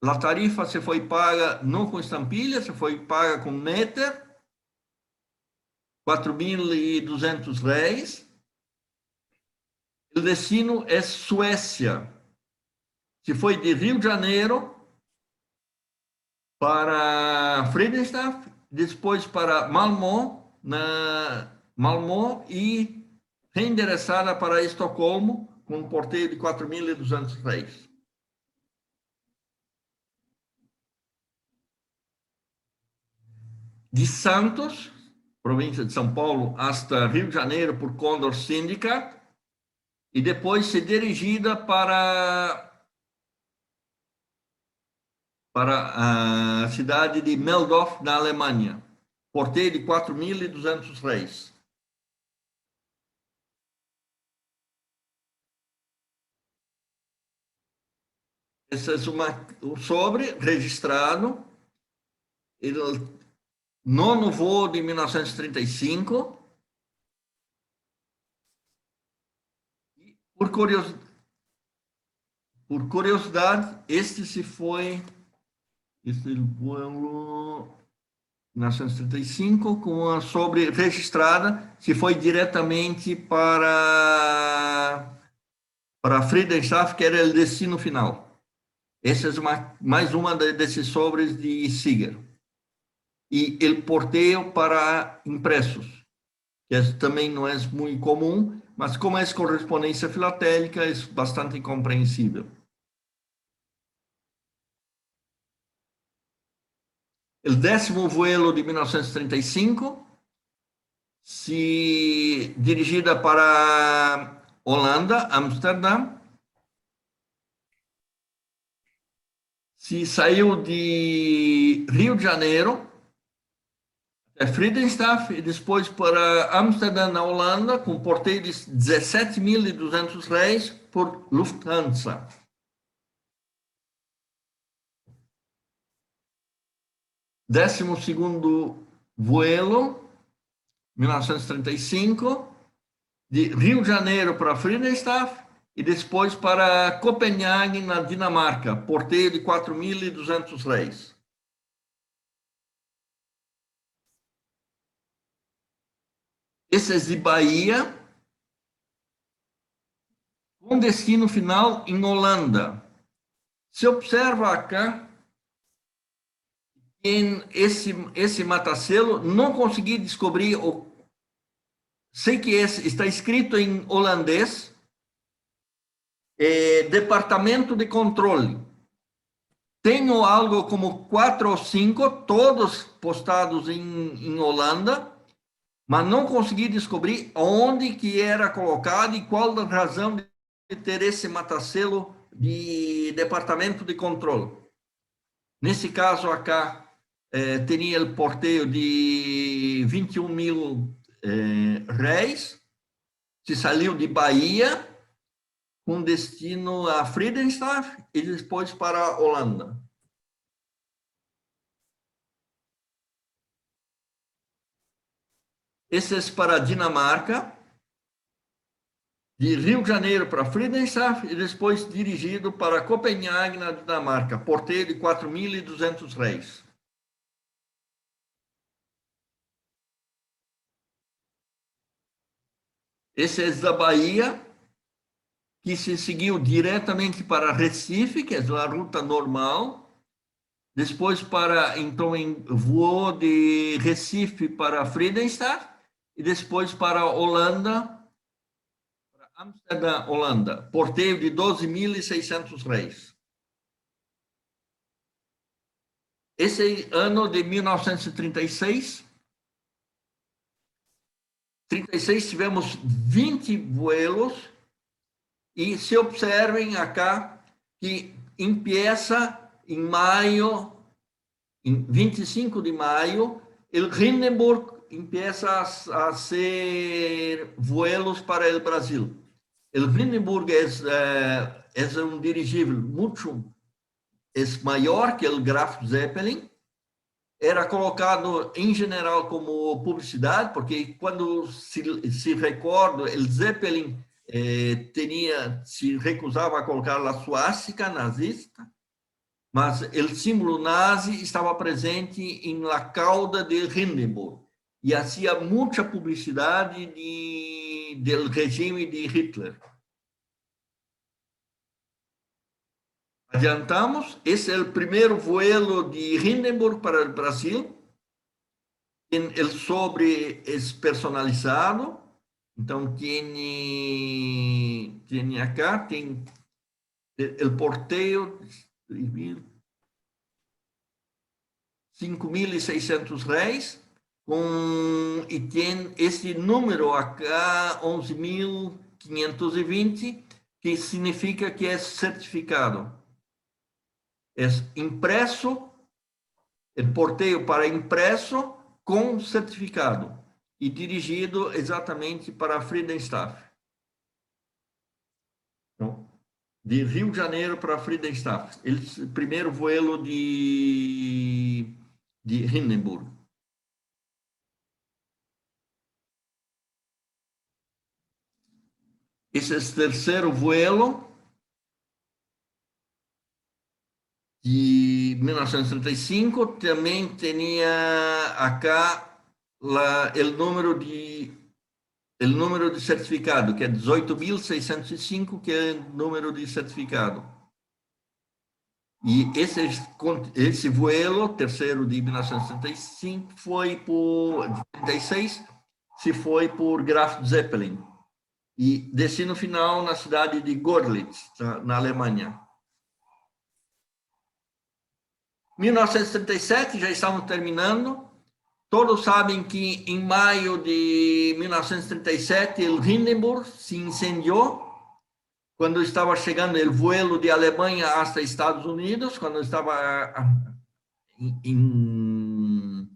A: a tarifa se foi paga não com estampilha, se foi paga com meter, 4.200 réis. O destino é Suécia. Se foi de Rio de Janeiro para Friedrichshafen, depois para Malmö, Malmö e reendereçada para Estocolmo, com um porteio de 4.200 réis. De Santos, província de São Paulo, hasta Rio de Janeiro por Condor Syndicate, e depois ser dirigida para a cidade de Meldorf, na Alemanha. Porteio de 4.200 réis. Esse é um sobre registrado. Nono voo de 1935. Por curiosidade, este voo 1935, com a sobre registrada, se foi diretamente para Friedrichshafen, que era o destino final. Essa é mais uma desses sobres de Sieger. E o porteio para impressos, que também não é muito comum, mas como é correspondência filatélica, é bastante compreensível. O 10º vuelo de 1935, se dirigida para Holanda, Amsterdã, se saiu de Rio de Janeiro, Friedrichshafen, e depois para Amsterdã, na Holanda, com porteio de 17.200 réis por Lufthansa. 12º vuelo, 1935, de Rio de Janeiro para Friedrichshafen e depois para Copenhague, na Dinamarca, porteio de 4.200 réis. Esse é de Bahia, com destino final em Holanda. Se observa acá, em esse matacelo, não consegui descobrir, sei que está escrito em holandês, departamento de controle. Tenho algo como 4 ou 5, todos postados em Holanda, mas não consegui descobrir onde que era colocado e qual a razão de ter esse matacelo de departamento de controle. Nesse caso acá, teria o porteio de 21.000 réis, se saiu de Bahia, com destino a Friedrichshafen e depois para a Holanda. Esse é para a Dinamarca, de Rio de Janeiro para Friedrichshafen e depois dirigido para Copenhague, na Dinamarca, porteio de 4.200 réis. Esse é da Bahia, que se seguiu diretamente para Recife, que é a ruta normal, depois então voou de Recife para Friedrichshafen e depois para Holanda, para Amsterdã, Holanda, porteio de 12.600 réis. Esse ano de 1936, 36 tivemos 20 vuelos e se observem acá que empieza em maio, em 25 de maio, o Hindenburg empieza a ser vuelos para o Brasil. O Hindenburg é um dirigível muito maior que o Graf Zeppelin. Era colocado em geral como publicidade, porque quando se recorda, o Zeppelin se recusava a colocar a suástica nazista, mas o símbolo nazi estava presente em la cauda de Hindenburg e fazia muita publicidade do regime de Hitler. Adiantamos, esse é o primeiro vuelo de Hindenburg para o Brasil. O sobre é personalizado, então tem acá, tem o porteio, 5.600 réis, e tem esse número acá, 11.520, que significa que é certificado. É impresso, o porteio para impresso com certificado e dirigido exatamente para Friedrichshafen. Então, de Rio de Janeiro para Friedrichshafen, o primeiro vuelo de Hindenburg. Esse é o terceiro vuelo de 1935, também tinha acá o número de certificado, que é 18.605, que é o número de certificado. E esse vuelo, terceiro de 1935, foi por 36, se foi por Graf Zeppelin. E destino final na cidade de Görlitz, na Alemanha. 1937, já estamos terminando. Todos sabem que em maio de 1937 o Hindenburg se incendiou quando estava chegando o vuelo de Alemanha hasta Estados Unidos, quando estava em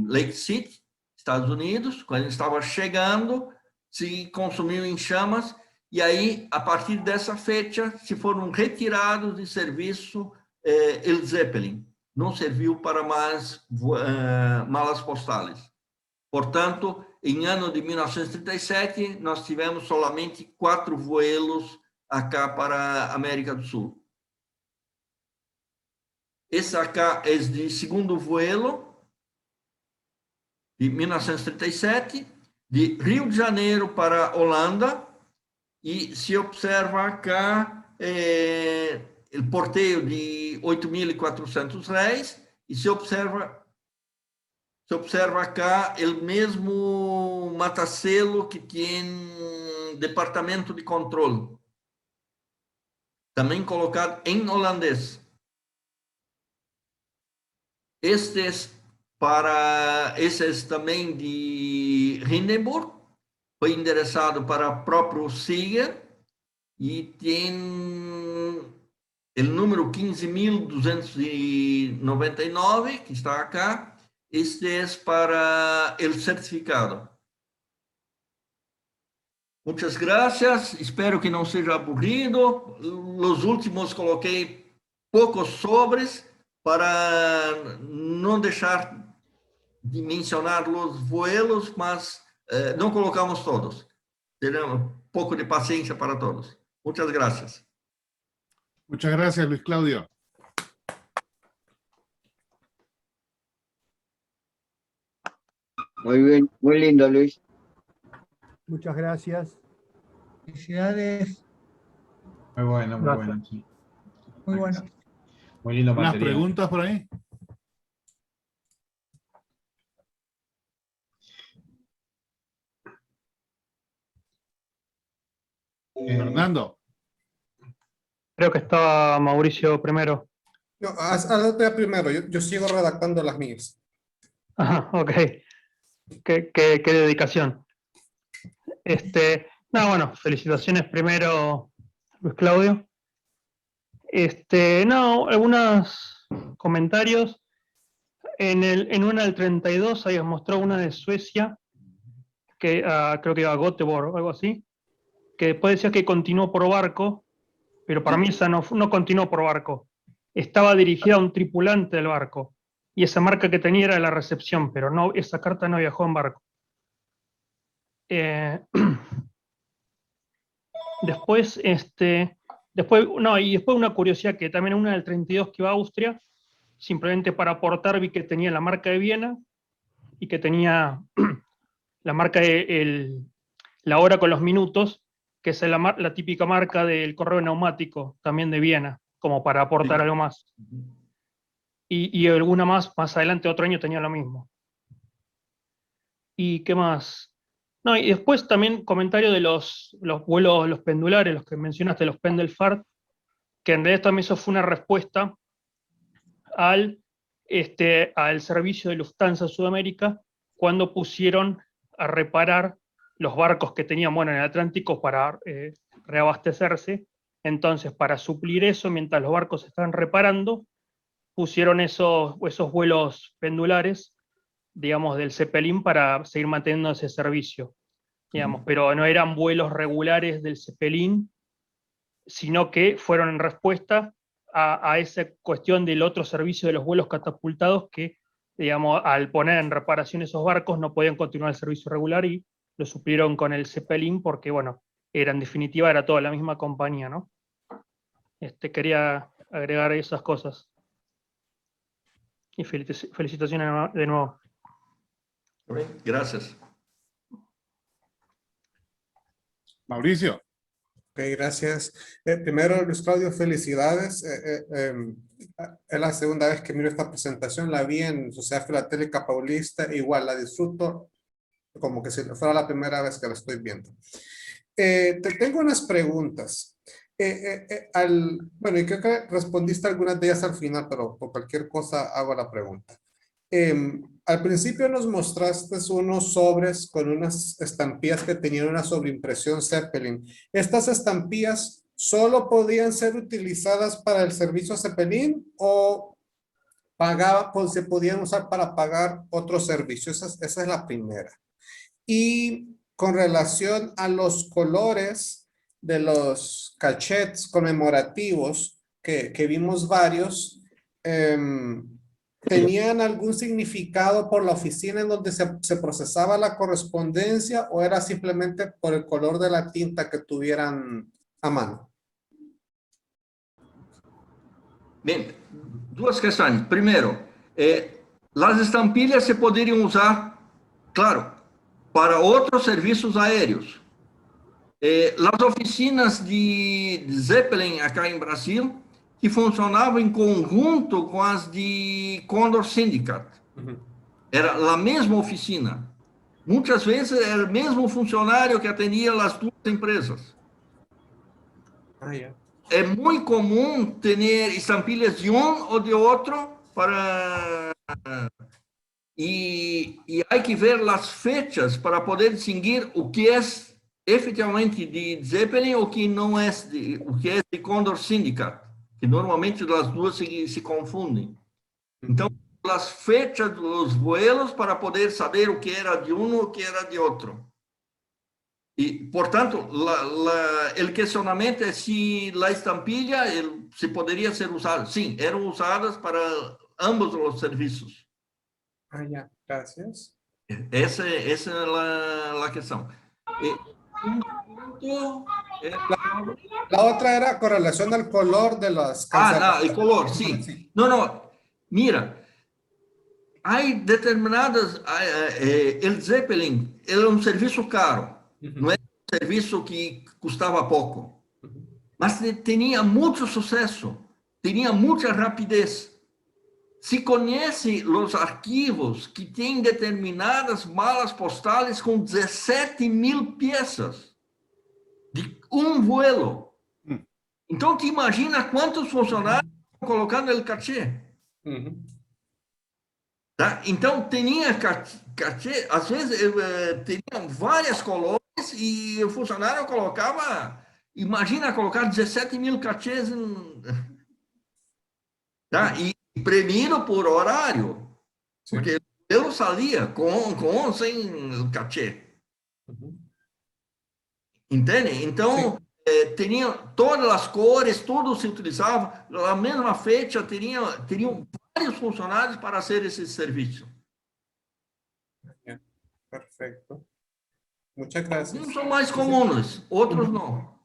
A: Lake City, Estados Unidos, quando estava chegando, se consumiu em chamas, e aí, a partir dessa fecha, se foram retirados de serviço o Zeppelin. Não serviu para mais malas postais. Portanto, em ano de 1937, nós tivemos somente 4 vuelos acá para a América do Sul. Esse acá é de segundo vuelo, de 1937, de Rio de Janeiro para Holanda, e se observa acá o porteio de 8.400 réis, e se observa acá o mesmo matacelo que tem departamento de controle, também colocado em holandês. Estes também de Hindenburg, foi endereçado para o próprio Sieger e tem o número 15.299, que está acá. Este é para o certificado. Muitas graças, espero que não seja aburrido. Os últimos coloquei poucos sobres para não deixar dimensionar los vuelos, mas no colocamos todos. Tenemos un poco de paciencia para todos. Muchas gracias.
B: Muchas gracias, Luis Claudio.
C: Muy bien, muy lindo, Luis.
D: Muchas gracias.
E: Felicidades.
F: Muy bueno, muy
D: Gracias.
F: bueno. Sí.
E: Muy bueno.
F: Muy lindo
B: ¿Unas
F: material.
B: preguntas por ahí? Fernando.
G: Creo que estaba Mauricio primero.
H: No, hazte primero, yo sigo redactando las mías.
G: Ajá, ok. Qué dedicación. No, bueno, felicitaciones primero, Luis Claudio. No, algunos comentarios. En una del 32 habías mostrado una de Suecia, que creo que iba a Göteborg o algo así, que después decía que continuó por barco, pero para mí esa no continuó por barco. Estaba dirigida a un tripulante del barco, y esa marca que tenía era la recepción, pero no, esa carta no viajó en barco. Después, después una curiosidad, que también una del 32 que iba a Austria, simplemente para aportar, vi que tenía la marca de Viena y que tenía la marca de la hora con los minutos, que es la típica marca del correo neumático, también de Viena, como para aportar algo más. Y alguna más adelante, otro año tenía lo mismo. ¿Y qué más? No, y después también comentario de los vuelos, los pendulares, los que mencionaste, los Pendelfahrt, que en realidad también eso fue una respuesta al servicio de Lufthansa Sudamérica, cuando pusieron a reparar los barcos que tenían, bueno, en el Atlántico para reabastecerse. Entonces, para suplir eso, mientras los barcos se estaban reparando, pusieron esos vuelos pendulares, digamos, del Zeppelin para seguir manteniendo ese servicio, digamos, pero no eran vuelos regulares del Zeppelin, sino que fueron en respuesta a esa cuestión del otro servicio de los vuelos catapultados que, digamos, al poner en reparación esos barcos no podían continuar el servicio regular y lo suplieron con el Zeppelin porque, bueno, en definitiva era toda la misma compañía, ¿no? Quería agregar esas cosas. Y felicitaciones de nuevo.
A: Gracias.
B: Mauricio.
H: Ok, gracias. Primero, Luis Claudio, felicidades. Es la segunda vez que miro esta presentación. La vi en Sociedad Filatélica Paulista. Igual la disfruto como que si fuera la primera vez que la estoy viendo. Te tengo unas preguntas. Bueno, y creo que respondiste algunas de ellas al final, pero por cualquier cosa hago la pregunta. Al principio nos mostraste unos sobres con unas estampillas que tenían una sobreimpresión Zeppelin. ¿Estas estampillas solo podían ser utilizadas para el servicio Zeppelin o se podían usar para pagar otros servicios? Esa es la primera. Y con relación a los colores de los cachets conmemorativos, que vimos varios, ¿tenían algún significado por la oficina en donde se procesaba la correspondencia o era simplemente por el color de la tinta que tuvieran a mano?
A: Bien, duas questões. Primeiro, as estampilhas se poderiam usar, claro, para outros serviços aéreos. As oficinas de Zeppelin acá em Brasil, que funcionavam em conjunto com as de Condor Syndicate. Era a mesma oficina. Muitas vezes era o mesmo funcionário que atendia as duas empresas. É muito comum ter estampilhas de um ou de outro para... E há que ver as fechas para poder distinguir o que é efetivamente de Zeppelin ou que não é o que é de Condor Syndicate, que normalmente as duas se confundem. Então, as fechas dos vuelos para poder saber o que era de um ou o que era de outro. E, portanto, o questionamento é se a estampilha se poderia ser usada. Sim, eram usadas para ambos os serviços.
H: Ya. Gracias.
A: Essa es la cuestión.
H: La otra era con relación al color de las
A: No, el color, sí. No, mira, hay determinadas, el Zeppelin era un servicio caro, no era un servicio que costaba poco, mas tenía mucho suceso, tenía mucha rapidez. Se conhece os arquivos que têm determinadas malas postales com 17.000 peças de um vuelo. Então, te imagina quantos funcionários estão colocando no cachê. Tá? Então, tinha cachê, às vezes, tinha várias colônias e o funcionário colocava, imagina colocar 17.000 cachês tá? E premido por horário, porque eu saía com sem cachê. Entende? Então, tinha todas as cores, tudo se utilizava, na mesma fecha, teriam vários funcionários para fazer esse serviço.
H: Perfecto. Muchas gracias.
A: Uns são mais comuns, outros não.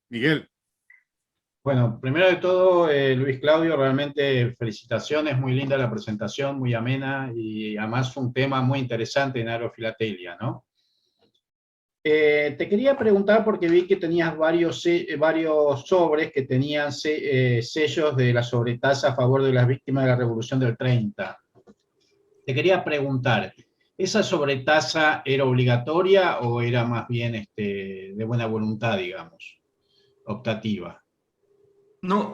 B: Miguel.
F: Bueno, primero de todo, Luis Claudio, realmente felicitaciones, muy linda la presentación, muy amena y además un tema muy interesante en aerofilatelia, ¿no? Te quería preguntar porque vi que tenías varios sobres que tenían sellos de la sobretasa a favor de las víctimas de la Revolución del 30. Te quería preguntar, ¿esa sobretasa era obligatoria o era más bien de buena voluntad, digamos, optativa?
A: Não,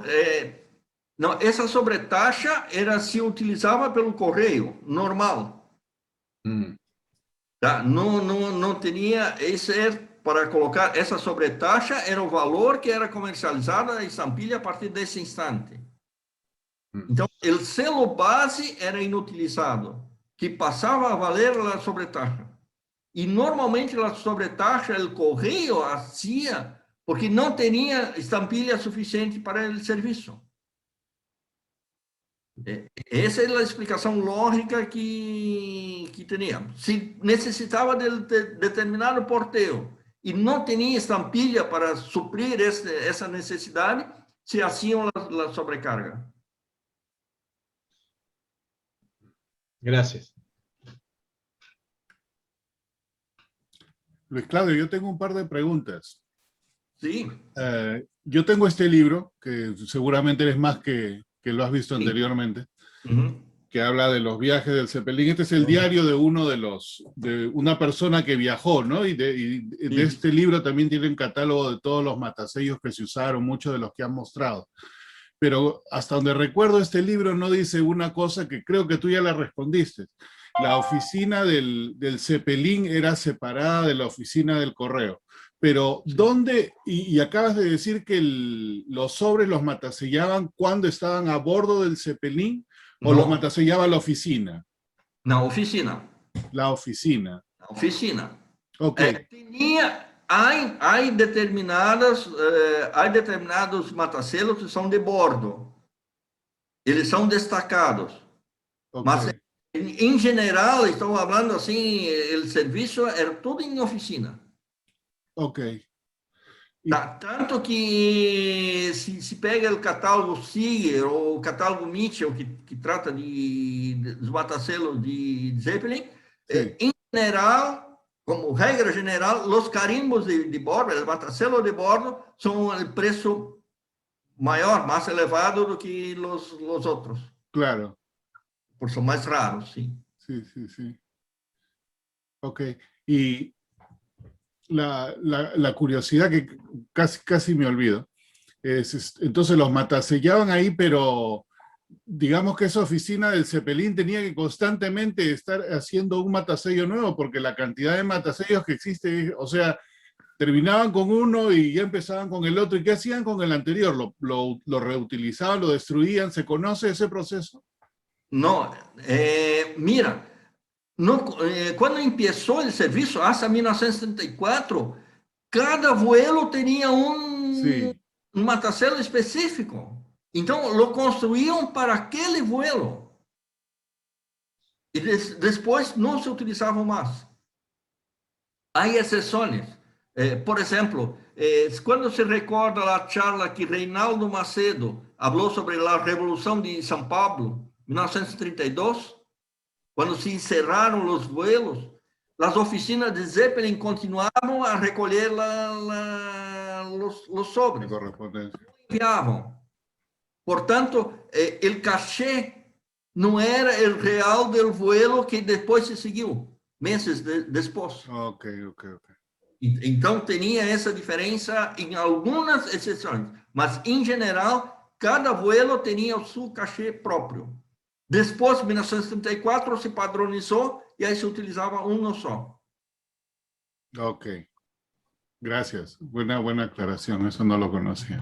A: essa sobretaxa se utilizava pelo correio, normal. Tá? Não tinha, para colocar essa sobretaxa, era o valor que era comercializado a estampilha a partir desse instante. Então, o selo base era inutilizado, que passava a valer a sobretaxa. E, normalmente, a sobretaxa, o correio fazia porque não tinha estampilha suficiente para o serviço. Essa é a explicação lógica que tinha. Se necessitava de determinado porteio e não tinha estampilha para suprir essa necessidade, se hacían a sobrecarga.
F: Gracias.
B: Luis Claudio, yo tengo un par de preguntas.
A: Sí.
B: Yo tengo este libro, que seguramente eres más que lo has visto anteriormente, que habla de los viajes del Zeppelin. Este es el diario de una persona que viajó, ¿no? Y de este libro también tiene un catálogo de todos los matasellos que se usaron, muchos de los que han mostrado. Pero hasta donde recuerdo, este libro no dice una cosa que creo que tú ya la respondiste. La oficina del Zeppelin era separada de la oficina del correo. Pero, ¿dónde? Y acabas de decir que los sobres los matasellaban cuando estaban a bordo del Zeppelin, o los matasellaba la oficina.
A: Na oficina.
B: La oficina.
A: Na oficina.
B: Ok.
A: Hay determinados mataselos que são de bordo. Eles são destacados.
B: Okay.
A: Mas, em geral, estamos falando assim, o serviço era tudo em oficina.
B: Ok.
A: Tanto que se pega o catálogo Siger ou o catálogo Mitchell, que trata dos mataselos de Zeppelin, em geral, como regra geral, os carimbos de bordo, o matacelo de bordo, são o preço maior, mais elevado do que os outros.
B: Claro.
A: Por são mais raros, sim.
B: Sí. Ok. Y la curiosidad que casi me olvido es, entonces los matasellaban ahí, pero digamos que esa oficina del Zeppelin tenía que constantemente estar haciendo un matasello nuevo, porque la cantidad de matasellos que existe, o sea, terminaban con uno y ya empezaban con el otro. ¿Y qué hacían con el anterior? ¿Lo reutilizaban, lo destruían? ¿Se conoce ese proceso?
A: No, mira, cuando empezó el servicio, hasta 1974, cada vuelo tenía un matacelo específico. Então, lo construíam para aquele vuelo. E depois não se utilizavam mais. Há exceções. Por exemplo, quando se recorda a charla que Reinaldo Macedo falou sobre a Revolução de São Paulo, 1932, quando se encerraram os vuelos, as oficinas de Zeppelin continuavam a recolher os sobres. Enviavam. Portanto, o cachê não era o real do vuelo que depois se seguiu, meses depois.
B: Ok.
A: Então, tinha essa diferença em algumas exceções, mas, em geral, cada vuelo tinha o seu cachê próprio. Depois, em 1934, se padronizou e aí se utilizava um só.
B: Ok. Gracias. Buena aclaración. Eso no lo conocía.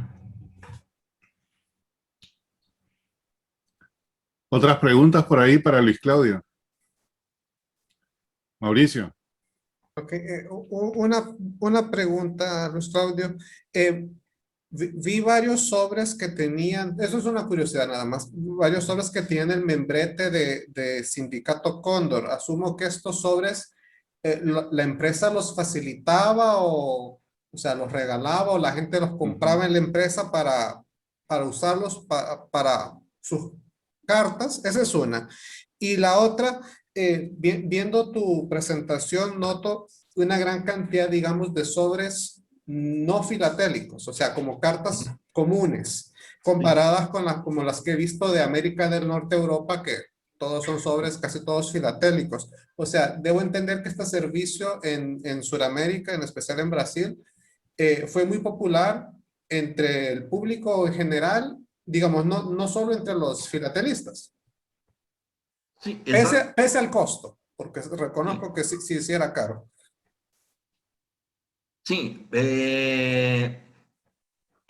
B: ¿Otras preguntas por ahí para Luis Claudio? Mauricio.
H: Ok, una pregunta, Luis Claudio. Vi varios sobres que tenían, eso es una curiosidad nada más, varios sobres que tienen el membrete de Sindicato Cóndor. Asumo que estos sobres, la empresa los facilitaba o sea, los regalaba o la gente los compraba en la empresa para usarlos para sus cartas. Esa es una. Y la otra, viendo tu presentación, noto una gran cantidad, digamos, de sobres no filatélicos, o sea, como cartas comunes, comparadas con como las que he visto de América del Norte, Europa, que todos son sobres, casi todos filatélicos. O sea, debo entender que este servicio en Sudamérica, en especial en Brasil, fue muy popular entre el público en general, digamos, no solo entre los filatelistas.
A: Sí,
H: pese al costo, porque reconozco que sí era caro.
A: Sí,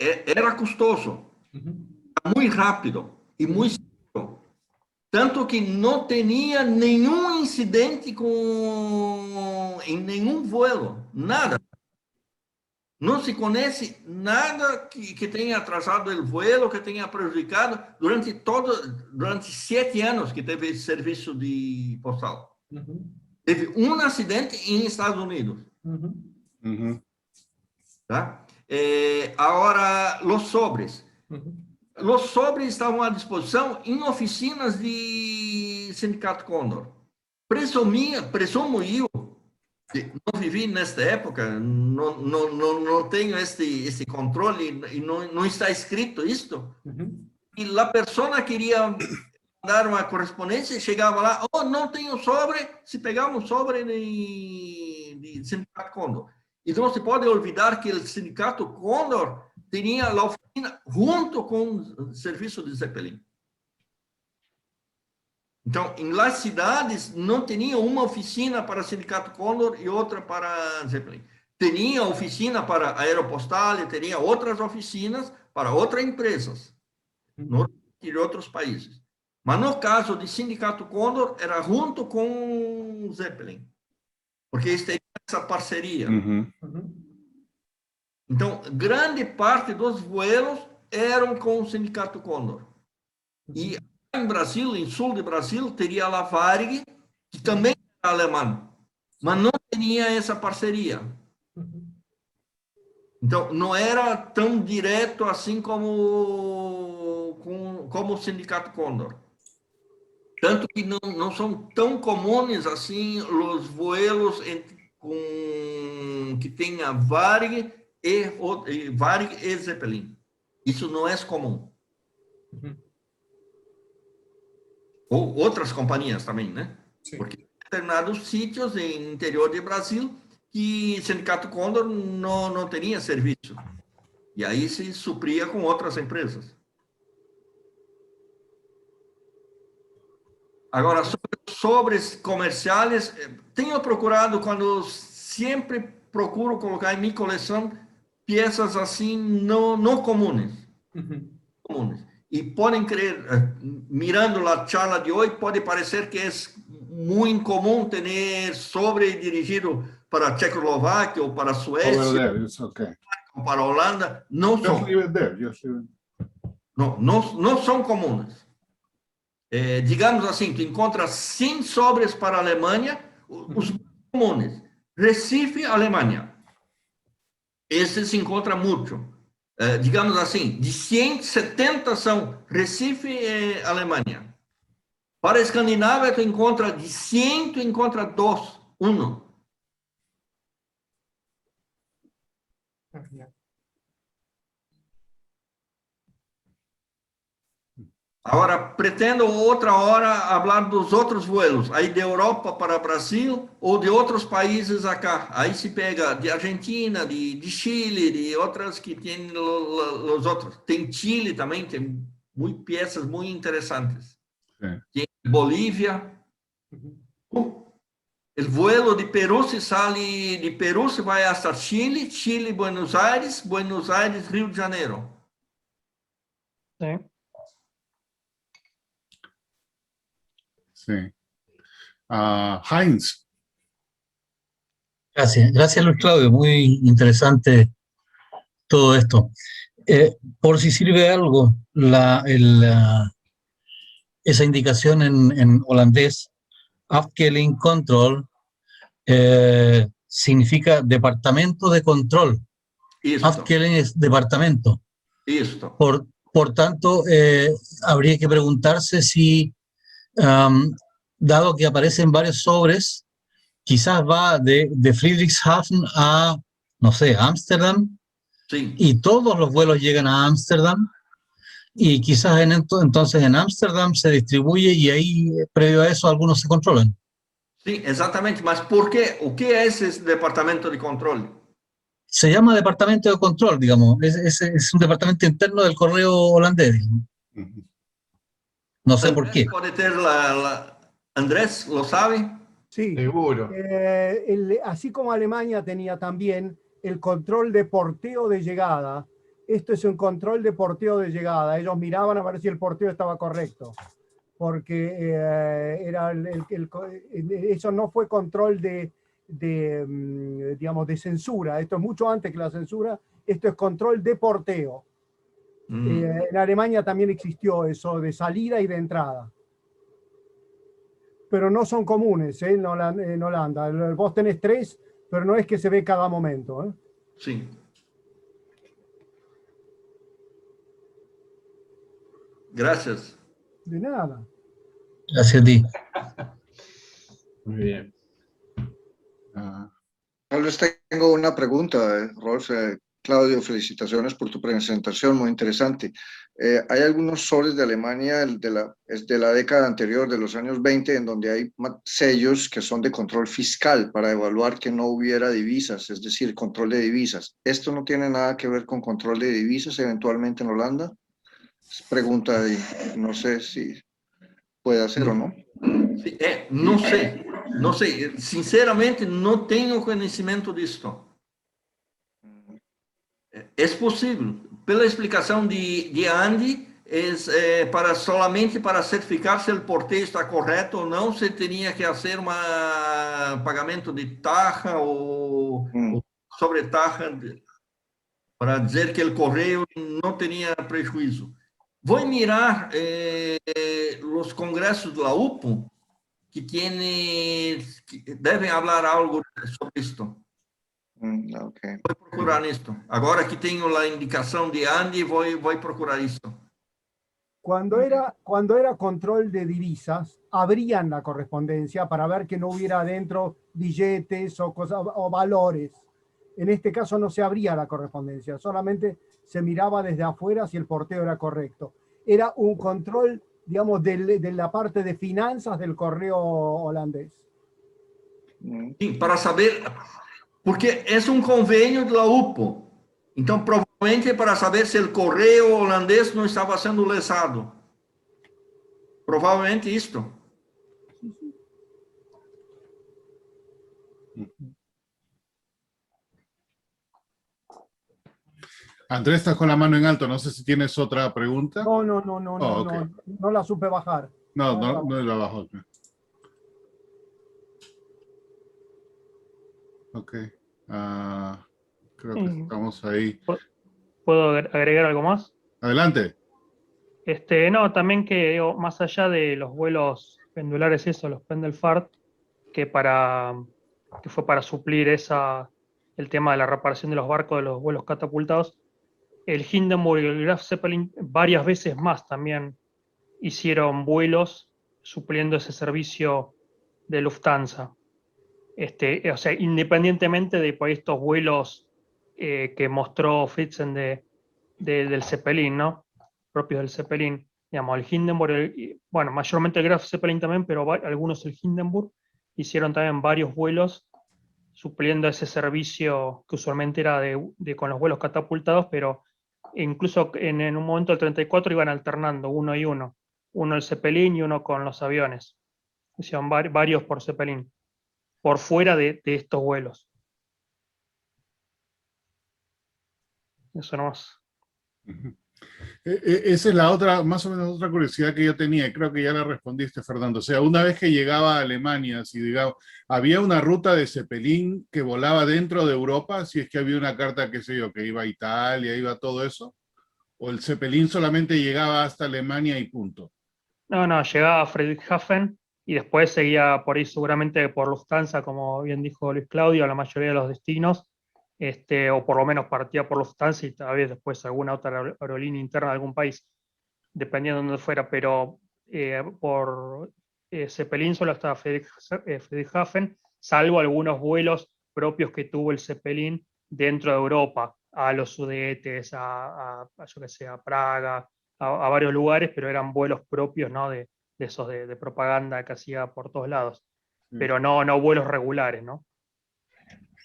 A: era custoso, muy rápido y muy seguro. Tanto que no tenía ningún incidente en ningún vuelo, nada. No se conoce nada que tenha atrasado o vuelo, que tenha prejudicado durante 7 anos que teve esse serviço de postal. Teve um acidente em Estados Unidos. Tá? Agora, os sobres. Os sobres estavam à disposição em oficinas de Sindicato Cóndor. Presumo eu, não vivi nesta época, não tenho esse controle e não está escrito isto. E a pessoa queria dar uma correspondência, chegava lá, não tenho sobre, se pegava um sobre de Sindicato Cóndor. E não se pode olvidar que o Sindicato Cóndor tinha a oficina junto com o serviço de Zeppelin. Então, em las cidades, não tinha uma oficina para o Sindicato Cóndor e outra para Zeppelin. Tinha oficina para Aeropostal e tinha outras oficinas para outras empresas de outros países. Mas no caso do Sindicato Cóndor, era junto com o Zeppelin, porque eles têm essa parceria. Então, grande parte dos voos eram com o Sindicato Cóndor. E em Brasil, em sul do Brasil, teria a Varig, que também era alemã, mas não tinha essa parceria. Então, não era tão direto assim como o Sindicato Cóndor. Tanto que não são tão comuns assim os voos que tenha Varig e Zeppelin. Isso não é comum. Ou outras companhias também, né? Sim. Porque em determinados sítios no interior do Brasil que o Sindicato Cóndor não tinha serviço. E aí se supria com outras empresas. Agora, sobre comerciais, tenho procurado, sempre procuro colocar em minha coleção peças assim não comuns. Comuns. E podem crer, mirando a charla de hoje, pode parecer que é muito incomum ter sobre dirigido para a Tchecoslováquia ou para a Suécia, ou para a Holanda. Não são. No son comunes. Digamos assim, tu encontras 100 sobres para a Alemanha, os comunes. Recife, Alemanha. Esse se encontra muito. Digamos assim, de 100, 70 são Recife e Alemanha. Para a Escandinávia, tu encontra de 100, tu encontra 2, 1. Agora, pretendo outra hora falar dos outros voos, aí de Europa para Brasil ou de outros países acá. Aí se pega de Argentina, de Chile, de outras que tem os outros. Tem Chile também, tem peças muito interessantes. Tem Bolívia. O vuelo de Peru se sale de Peru, se vai hasta Chile, Chile, Buenos Aires, Rio de Janeiro.
G: Sí.
B: Sí. Heinz.
C: Gracias Luis Claudio, muy interesante todo esto. Por si sirve algo, esa indicación en holandés, Afdeling Control, significa departamento de control. Afdeling es departamento.
A: Esto.
C: Por tanto, habría que preguntarse si, dado que aparecen varios sobres, quizás va de Friedrichshafen a, no sé, Ámsterdam,
A: sí.
C: Y todos los vuelos llegan a Ámsterdam, y quizás entonces en Ámsterdam se distribuye y ahí, previo a eso, algunos se controlan.
A: Sí, exactamente. Mas ¿por qué? ¿O qué es ese departamento de control?
C: Se llama departamento de control, digamos. Es un departamento interno del correo holandés. No sé por qué.
A: ¿Puede tener Andrés, lo sabe?
D: Sí.
F: Seguro.
D: Así como Alemania tenía también el control de porteo de llegada, esto es un control de porteo de llegada. Ellos miraban a ver si el porteo estaba correcto, porque eso no fue control digamos, de censura. Esto es mucho antes que la censura. Esto es control de porteo. En Alemania también existió eso de salida y de entrada. Pero no son comunes en Holanda. Vos tenés 3, pero no es que se ve cada momento.
A: Sí. Gracias.
D: De nada.
C: Gracias a ti.
F: Muy bien.
I: Les tengo una pregunta, Rolf. Claudio, felicitaciones por tu presentación, muy interesante. Hay algunos sobres de Alemania de la década anterior, de los años 20, en donde hay sellos que son de control fiscal para evaluar que no hubiera divisas, es decir, control de divisas. ¿Esto no tiene nada que ver con control de divisas eventualmente en Holanda? Es pregunta y no sé si puede hacer o no.
A: Sí, no sé. Sinceramente, no tengo conocimiento de esto. Es posible. Pela explicação de Andy, solamente para certificar se o porteio está correto ou não, se teria que fazer pagamento de taxa ou sobre taxa para dizer que o correio não teria prejuízo. Vou mirar os congressos da UPO que devem falar algo sobre isto.
I: Okay.
A: Vou procurar nisto. Agora que tenho a indicação de Andy, vou procurar isto.
D: Cuando era control de divisas, abrían la correspondencia para ver que no hubiera adentro billetes o cosas o valores. En este caso no se abría la correspondencia, solamente se miraba desde afuera si el porteo era correcto. Era un control, digamos, de la parte de finanzas del correo holandés.
A: Sí, para saber, porque é um convênio da UPO. Então, provavelmente é para saber se o correio holandês não estava sendo lesado. Provavelmente isto.
B: Andrés, estás con la mano en alto. No sé si tienes otra pregunta.
D: No,
B: okay.
D: No la supe bajar.
B: No la bajó. Ok. Creo que estamos ahí.
G: ¿Puedo agregar algo más?
B: Adelante.
G: No, también que digo, más allá de los vuelos pendulares, eso, los Pendelfahrt, que fue para suplir el tema de la reparación de los barcos de los vuelos catapultados, el Hindenburg y el Graf Zeppelin varias veces más también hicieron vuelos supliendo ese servicio de Lufthansa. O sea, independientemente de por estos vuelos que mostró Fritzen del Zeppelin, ¿no? Propios del Zeppelin, digamos, el Hindenburg, bueno, mayormente el Graf Zeppelin también, pero algunos el Hindenburg, hicieron también varios vuelos supliendo ese servicio que usualmente era con los vuelos catapultados, pero incluso en un momento del 34 iban alternando uno y uno el Zeppelin y uno con los aviones. Hicieron varios por Zeppelin, por fuera de estos vuelos. Eso nomás.
B: Esa es la otra, más o menos otra curiosidad que yo tenía, y creo que ya la respondiste, Fernando. O sea, una vez que llegaba a Alemania, si digamos, ¿había una ruta de Zeppelin que volaba dentro de Europa? Si es que había una carta, qué sé yo, que iba a Italia, iba a todo eso. ¿O el Zeppelin solamente llegaba hasta Alemania y punto?
G: No, llegaba a Friedrichshafen y después seguía por ahí seguramente por Lufthansa, como bien dijo Luis Claudio, la mayoría de los destinos, o por lo menos partía por Lufthansa y tal vez después alguna otra aerolínea interna de algún país, dependiendo de dónde fuera, pero por Zeppelin solo hasta Friedrichshafen, salvo algunos vuelos propios que tuvo el Zeppelin dentro de Europa, a los Sudetes, yo que sé, a Praga, a varios lugares, pero eran vuelos propios, ¿no? de esos de propaganda que hacía por todos lados, pero no vuelos regulares, ¿no?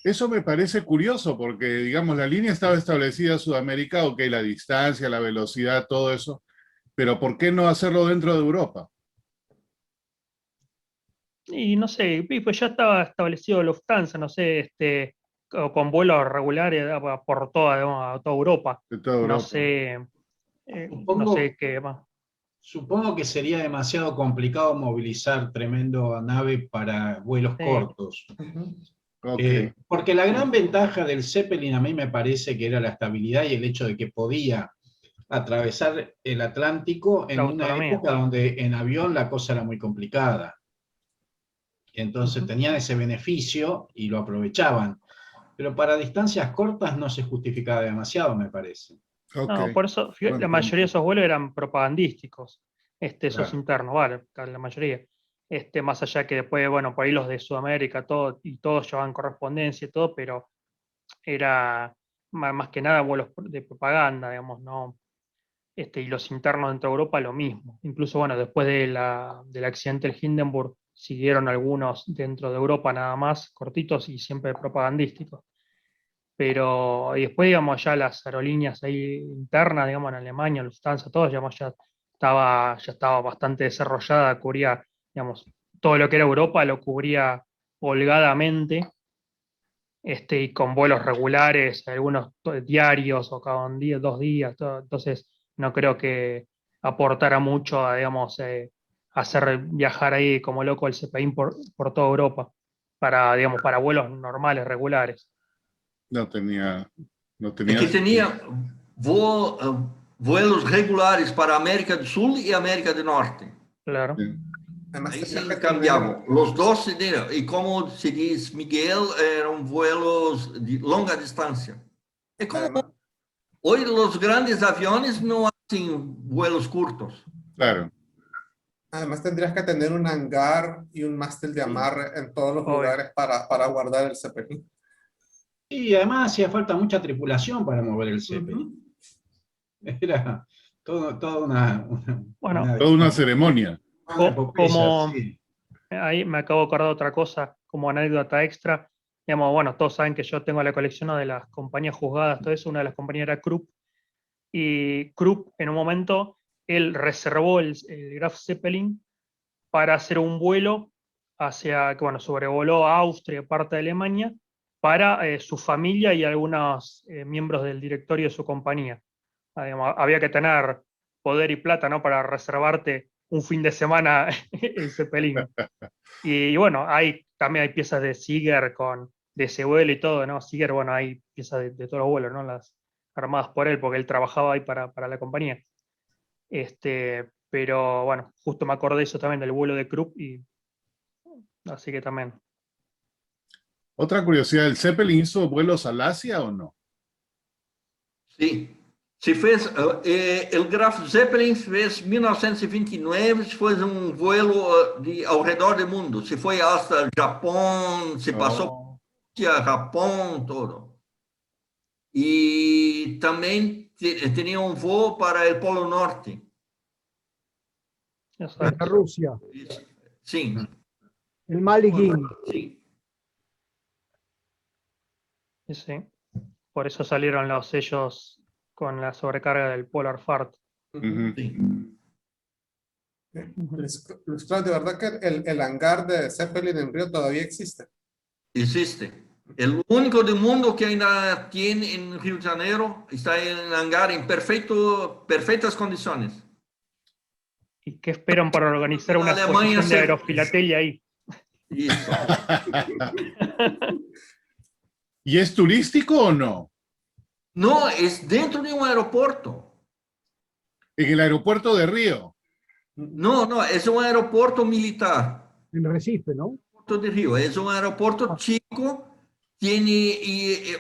B: Eso me parece curioso porque, digamos, la línea estaba establecida en Sudamérica, ok, la distancia, la velocidad, todo eso, pero ¿por qué no hacerlo dentro de Europa?
G: Y no sé, pues ya estaba establecido Lufthansa, no sé, con vuelos regulares por a toda Europa.
B: De toda
G: No
B: Europa.
G: sé, no sé qué más.
F: Supongo que sería demasiado complicado movilizar tremendo nave para vuelos cortos.
B: Okay.
F: Porque la gran ventaja del Zeppelin a mí me parece que era la estabilidad y el hecho de que podía atravesar el Atlántico en una época donde en avión la cosa era muy complicada. Entonces tenían ese beneficio y lo aprovechaban. Pero para distancias cortas no se justificaba demasiado, me parece.
B: Okay.
G: No, por eso la mayoría de esos vuelos eran propagandísticos, esos internos, vale, la mayoría. Más allá que después, bueno, por ahí los de Sudamérica, todos llevaban correspondencia y todo, pero era más que nada vuelos de propaganda, digamos, ¿no? Y los internos dentro de Europa lo mismo. Incluso, bueno, después del accidente del Hindenburg, siguieron algunos dentro de Europa nada más, cortitos y siempre propagandísticos. Pero y después, digamos, ya las aerolíneas ahí internas, digamos, en Alemania, Lufthansa, todo, digamos, ya estaba bastante desarrollada, cubría, digamos, todo lo que era Europa lo cubría holgadamente, y con vuelos regulares, algunos diarios o cada un día, 2 días, todo. Entonces no creo que aportara mucho a, digamos, hacer viajar ahí como loco el Zeppelin por toda Europa, digamos, para vuelos normales, regulares.
B: No tenía
A: Es que tenía vuelos regulares para América del Sur y América del Norte.
G: Claro.
A: Ahí se cambiaban. Los dos, y como se dice Miguel, eran vuelos de longa distancia. Es como hoy los grandes aviones no hacen vuelos cortos.
B: Claro.
H: Además tendrías que tener un hangar y un mástil de amarre en todos los lugares para guardar el Zeppelin.
F: Y además hacía falta mucha tripulación para mover el Zeppelin. Era toda
B: una ceremonia.
G: Como ahí me acabo de acordar de otra cosa, como anécdota extra. Digamos, bueno, todos saben que yo tengo la colección de las compañías juzgadas, todo eso, una de las compañías era Krupp. Y Krupp, en un momento, él reservó el Graf Zeppelin para hacer un vuelo que, bueno, sobrevoló a Austria, parte de Alemania, para su familia y algunos miembros del directorio de su compañía. Digamos, había que tener poder y plata, ¿no?, para reservarte un fin de semana el Zeppelin. Y bueno, también hay piezas de Sieger de ese vuelo y todo, ¿no? Sieger, bueno, hay piezas de todos los vuelos, ¿no? Las armadas por él, porque él trabajaba ahí para la compañía. Pero bueno, justo me acordé eso también del vuelo de Krupp, y así que también.
B: Otra curiosidad, ¿el Zeppelin hizo vuelos al Asia o no?
A: Sí. Se fez, el Graf Zeppelin fez 1929, se fez um vuelo ao redor do mundo. Se foi hasta o Japão, se passou por Japão, todo. E também tinha um voo para o Polo Norte.
D: Para Rusia.
A: Sim.
D: El Maliguín.
A: Sí.
G: Sí. Por eso salieron los sellos con la sobrecarga del Polar Fart.
A: Sí.
H: Luis Claudio, ¿verdad que el hangar de Zeppelin en Río todavía existe?
A: Existe. El único del mundo que ainda tiene en Río de Janeiro está en el hangar en perfectas condiciones.
G: ¿Y qué esperan para organizar una
A: Alemania
G: exposición de aerofilatelia ahí?
A: Eso.
B: ¿Y es turístico o no?
A: No, es dentro de un aeropuerto.
B: En el aeropuerto de Río.
A: No, es un aeropuerto militar.
D: En Recife, ¿no?
A: Aeropuerto de Río. Es un aeropuerto chico.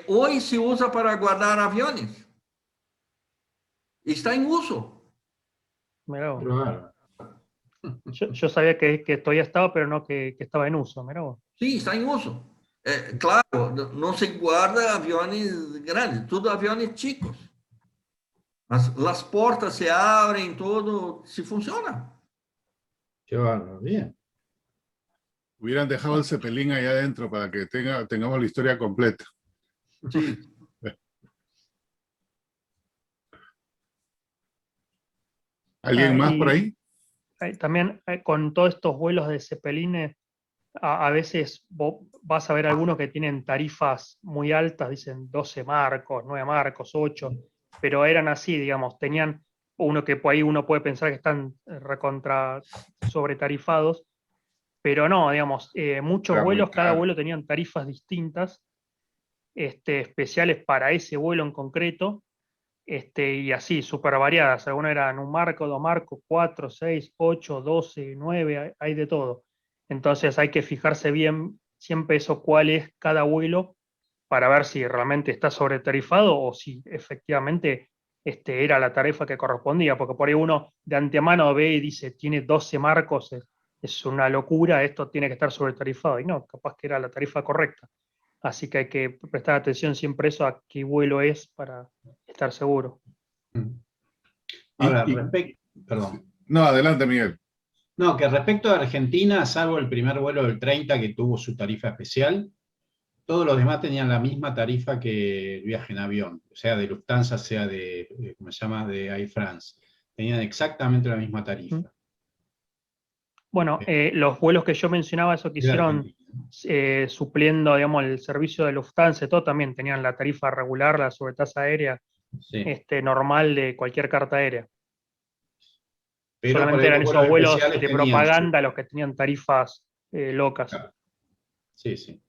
A: Hoy se usa para guardar aviones. Está en uso.
G: Mirá vos. Yo sabía que todavía estaba, pero no que estaba en uso. Mirá vos.
A: Sí, está en uso. Claro, no se guarda aviones grandes, todo aviones chicos. Las puertas se abren, todo, si funciona.
F: Qué bárbaro, bien.
B: Hubieran dejado el Zeppelin ahí adentro para que tengamos la historia completa.
A: Sí.
B: ¿Alguien más por ahí?
G: También con todos estos vuelos de Zeppelines, a veces vos vas a ver algunos que tienen tarifas muy altas, dicen 12 marcos, 9 marcos, 8, pero eran así, digamos, tenían uno que por ahí uno puede pensar que están recontra sobretarifados, pero no, digamos, muchos vuelos, cada vuelo tenían tarifas distintas, especiales para ese vuelo en concreto, y así, súper variadas. Algunos eran 1 marco, 2 marcos, 4, 6, 8, 12, 9, hay de todo. Entonces hay que fijarse bien siempre eso, cuál es cada vuelo, para ver si realmente está sobretarifado o si efectivamente era la tarifa que correspondía, porque por ahí uno de antemano ve y dice, tiene 12 marcos, es una locura, esto tiene que estar sobretarifado, y no, capaz que era la tarifa correcta. Así que hay que prestar atención siempre eso, a qué vuelo es, para estar seguro.
F: Ahora, perdón.
B: No, adelante, Miguel.
F: No, que respecto a Argentina, salvo el primer vuelo del 30 que tuvo su tarifa especial, todos los demás tenían la misma tarifa que el viaje en avión, sea de Lufthansa, sea de, ¿cómo se llama?, de Air France. Tenían exactamente la misma tarifa.
G: Bueno, los vuelos que yo mencionaba, eso que hicieron supliendo, digamos, el servicio de Lufthansa, todo también tenían la tarifa regular, la sobretasa aérea,
F: sí,
G: normal de cualquier carta aérea.
F: pero
G: solamente eran esos vuelos de
F: tenían,
G: propaganda los que tenían tarifas locas.
F: Claro. Sí, sí.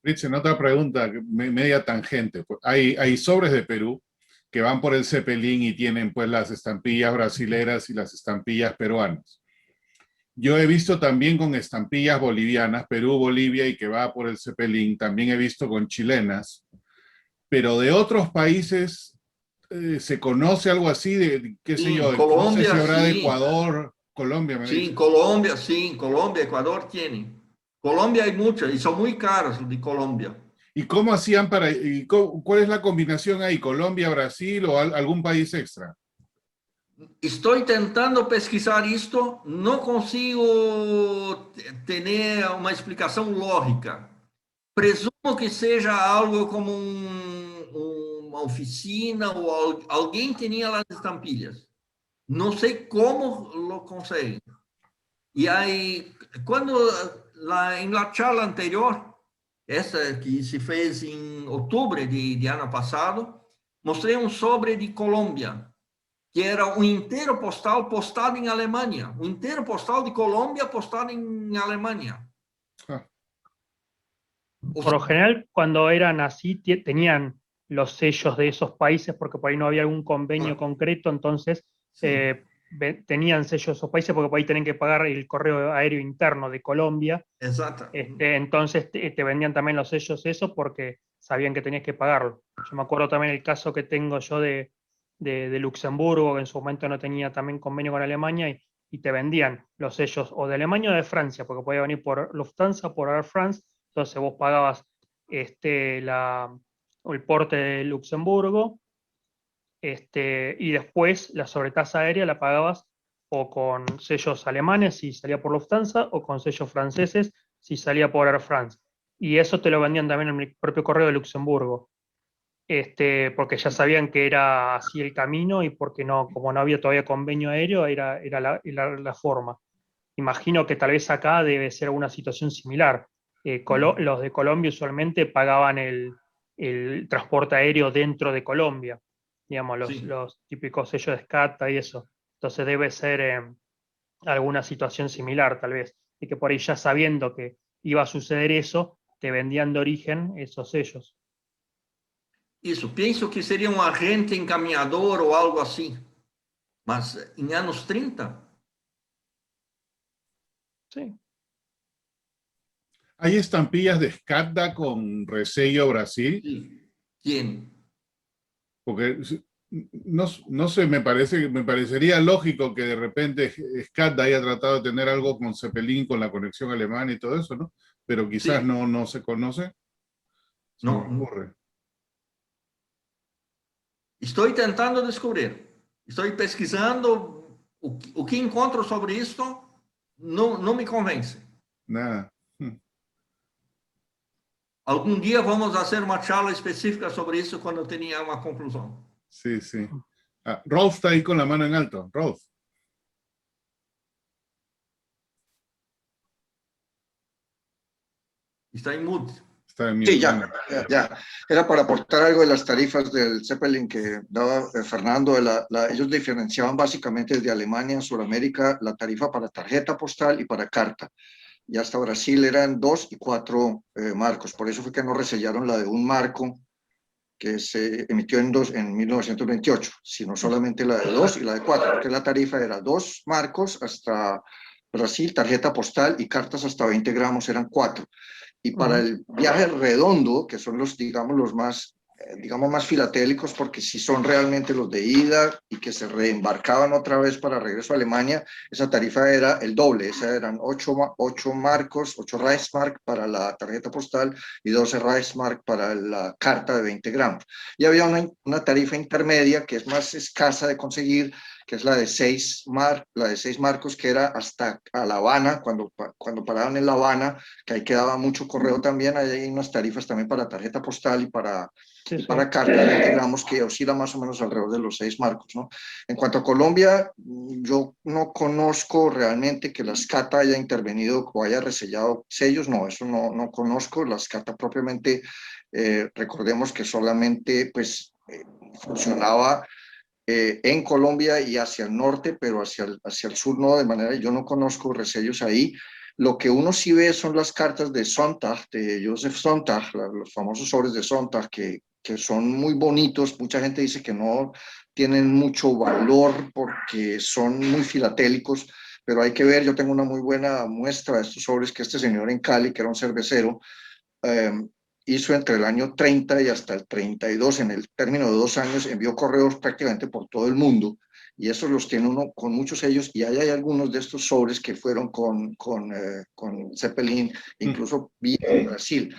B: Rich, en otra pregunta, media tangente. Hay sobres de Perú que van por el Zeppelin y tienen pues las estampillas brasileras y las estampillas peruanas. Yo he visto también con estampillas bolivianas, Perú, Bolivia, y que va por el Zeppelin. También he visto con chilenas. Pero de otros países, ¿se conoce algo así? De, qué sé yo,
A: Colombia,
B: no sé si habrá de
A: sí.
B: Ecuador, Colombia. Me dice.
A: Colombia, Ecuador tiene. Colombia hay muchas y son muy caras de Colombia.
B: ¿Y cómo hacían cuál es la combinación ahí? ¿Colombia, Brasil o algún país extra?
A: Estoy intentando pesquisar esto, no consigo tener una explicación lógica. Presumo que sea algo como una oficina o alguien tenía las estampillas. No sé cómo lo consiguen. Y en la charla anterior, essa que se fez en octubre de año pasado, mostré un sobre de Colombia, que era un entero postal postado en Alemania. Un entero postal de Colombia postado en Alemania.
G: Por lo general, cuando eran así, tenían los sellos de esos países, porque por ahí no había algún convenio concreto, entonces tenían sellos de esos países porque por ahí tenían que pagar el correo aéreo interno de Colombia.
A: Exacto.
G: Entonces te vendían también los sellos eso porque sabían que tenías que pagarlo. Yo me acuerdo también el caso que tengo yo de Luxemburgo, que en su momento no tenía también convenio con Alemania, y te vendían los sellos o de Alemania o de Francia, porque podía venir por Lufthansa, por Air France, entonces vos pagabas el porte de Luxemburgo, y después la sobretasa aérea la pagabas o con sellos alemanes si salía por Lufthansa, o con sellos franceses si salía por Air France. Y eso te lo vendían también en el propio correo de Luxemburgo. Porque ya sabían que era así el camino, y porque no, como no había todavía convenio aéreo, era la forma. Imagino que tal vez acá debe ser una situación similar. Los de Colombia usualmente pagaban el transporte aéreo dentro de Colombia, digamos, los típicos sellos de escata y eso. Entonces debe ser alguna situación similar, tal vez, y que por ahí ya sabiendo que iba a suceder eso, te vendían de origen esos sellos.
A: Isso, penso que seria um agente encaminhador ou algo assim. Mas em anos 30?
G: Sí.
B: ¿Hay estampillas de Escada con resello Brasil?
A: Sí. ¿Quién?
B: Porque no sé, me parecería lógico que de repente Escada haya tratado de tener algo con Zeppelin, con la conexión alemana y todo eso, ¿no? Pero quizás
A: Sí.
B: no se conoce. Se me
A: Não.
B: ocurre.
A: Estou tentando descobrir. Estou pesquisando. O que encontro sobre isso não me convence.
B: Nada.
A: Algum dia vamos fazer uma charla específica sobre isso quando eu tenha uma conclusão.
B: Sí, sí. Ah, Rolf está ahí con la mano en alto. Rolf.
A: Está em mute.
B: Está en
I: Sí,
B: mute.
I: ya. Era para aportar algo de las tarifas del Zeppelin que daba Fernando. Ellos diferenciaban básicamente desde Alemania, Sudamérica, la tarifa para tarjeta postal y para carta. Y hasta Brasil eran 2 y 4 marcos. Por eso fue que no resellaron la de 1 marco que se emitió en 1928, sino solamente la de 2 y la de 4, porque la tarifa era 2 marcos hasta Brasil, tarjeta postal, y cartas hasta 20 gramos eran 4. Y para el viaje redondo, que son los, digamos, los más, más filatélicos, porque si son realmente los de ida y que se reembarcaban otra vez para regreso a Alemania, esa tarifa era el doble. Esa eran 8 marcos, 8 Reichsmark para la tarjeta postal y 12 Reichsmark para la carta de 20 gramos. Y había una tarifa intermedia que es más escasa de conseguir, que es la de 6 marcos, que era hasta a La Habana, cuando paraban en La Habana, que ahí quedaba mucho correo también. Hay unas tarifas también para tarjeta postal y para carta de 20 gramos, que oscila más o menos alrededor de los 6 marcos, ¿no? En cuanto a Colombia, yo no conozco realmente que la SCATA haya intervenido o haya resellado sellos. No, eso no conozco. La SCATA propiamente, recordemos que solamente funcionaba en Colombia y hacia el norte, pero hacia el sur no, de manera yo no conozco resellos ahí. Lo que uno sí ve son las cartas de Sontag, de Joseph Sontag, los famosos sobres de Sontag, que son muy bonitos. Mucha gente dice que no tienen mucho valor porque son muy filatélicos, pero hay que ver. Yo tengo una muy buena muestra de estos sobres que este señor en Cali, que era un cervecero, hizo entre el año 30 y hasta el 32, en el término de 2 años, envió correos prácticamente por todo el mundo, y esos los tiene uno con muchos sellos, y hay algunos de estos sobres que fueron con Zeppelin, incluso vía Brasil.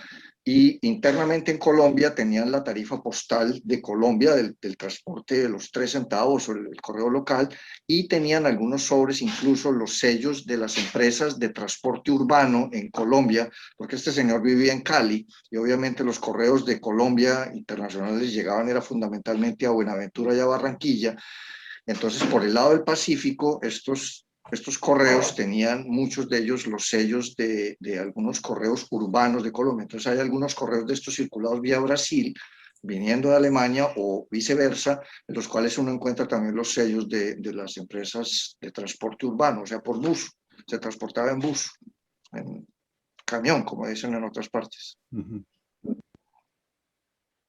I: Y internamente en Colombia tenían la tarifa postal de Colombia del transporte de los 3 centavos o el correo local, y tenían algunos sobres, incluso los sellos de las empresas de transporte urbano en Colombia, porque este señor vivía en Cali y obviamente los correos de Colombia internacionales llegaban era fundamentalmente a Buenaventura y a Barranquilla. Entonces, por el lado del Pacífico, estos correos tenían, muchos de ellos, los sellos de algunos correos urbanos de Colombia. Entonces hay algunos correos de estos circulados vía Brasil, viniendo de Alemania o viceversa, en los cuales uno encuentra también los sellos de las empresas de transporte urbano, o sea, por bus. Se transportaba en bus, en camión, como dicen en otras partes.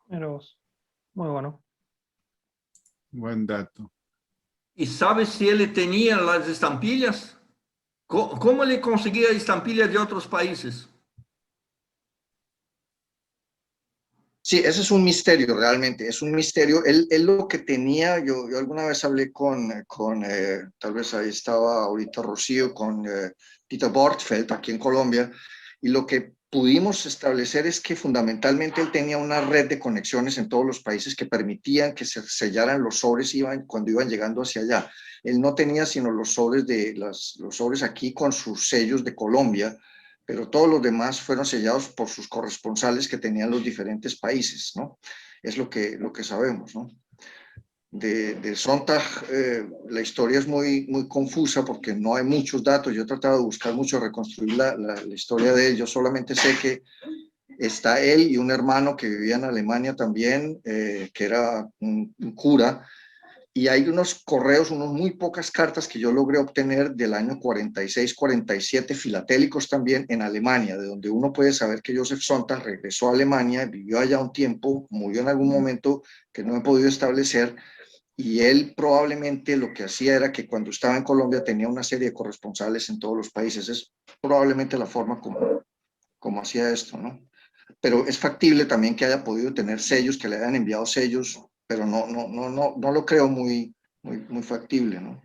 G: Mira vos. Muy bueno.
B: Buen dato.
A: ¿Y sabes si él tenía las estampillas? ¿Cómo le conseguía estampillas de otros países?
I: Sí, ese es un misterio realmente, es un misterio. Él lo que tenía, yo alguna vez hablé tal vez ahí estaba ahorita Rocío, con Peter Bortfeld aquí en Colombia, y lo que pudimos establecer es que fundamentalmente él tenía una red de conexiones en todos los países que permitían que se sellaran los sobres cuando iban llegando hacia allá. Él no tenía sino los sobres los sobres aquí con sus sellos de Colombia, pero todos los demás fueron sellados por sus corresponsales que tenían los diferentes países, ¿no? Es lo que sabemos, ¿no? De Sontag, la historia es muy confusa porque no hay muchos datos. Yo he tratado de buscar mucho, reconstruir la historia de él. Yo solamente sé que está él y un hermano que vivía en Alemania también, que era un cura. Y hay unos correos, muy pocas cartas que yo logré obtener del año 46, 47, filatélicos también en Alemania, de donde uno puede saber que Joseph Sontag regresó a Alemania, vivió allá un tiempo, murió en algún momento que no he podido establecer, y él probablemente lo que hacía era que cuando estaba en Colombia tenía una serie de corresponsales en todos los países. Es probablemente la forma como hacía esto, ¿no? Pero es factible también que haya podido tener sellos, que le hayan enviado sellos, pero no lo creo muy factible, ¿no?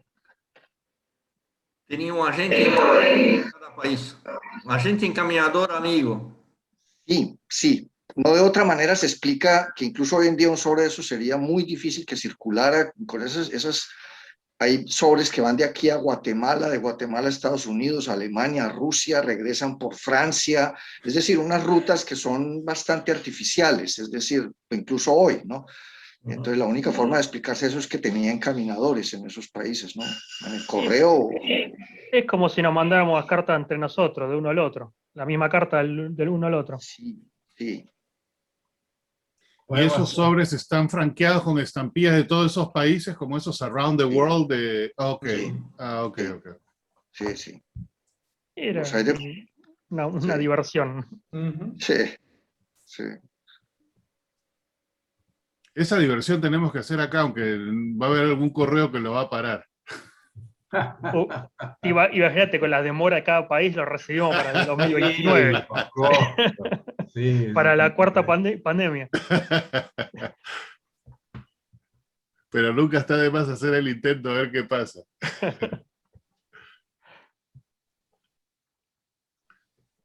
A: Tenía un agente en cada país, un agente encaminador amigo.
I: Sí. No de otra manera se explica que incluso hoy en día un sobre de eso sería muy difícil que circulara con esas. Hay sobres que van de aquí a Guatemala, de Guatemala a Estados Unidos, Alemania, Rusia, regresan por Francia, es decir, unas rutas que son bastante artificiales, es decir, incluso hoy, ¿no? Entonces la única forma de explicarse eso es que tenía encaminadores en esos países, ¿no? En el correo.
G: Es como si nos mandáramos cartas entre nosotros, de uno al otro. La misma carta del uno al otro.
I: Sí.
B: ¿Y esos sobres están franqueados con estampillas de todos esos países, como esos Around the World de... Ok.
I: Sí.
G: Era una diversión.
I: Sí.
B: Esa diversión tenemos que hacer acá, aunque va a haber algún correo que lo va a parar.
G: Imagínate, con la demora de cada país lo recibimos para el 2029. Para la cuarta pandemia.
B: Pero nunca está de más hacer el intento a ver qué pasa.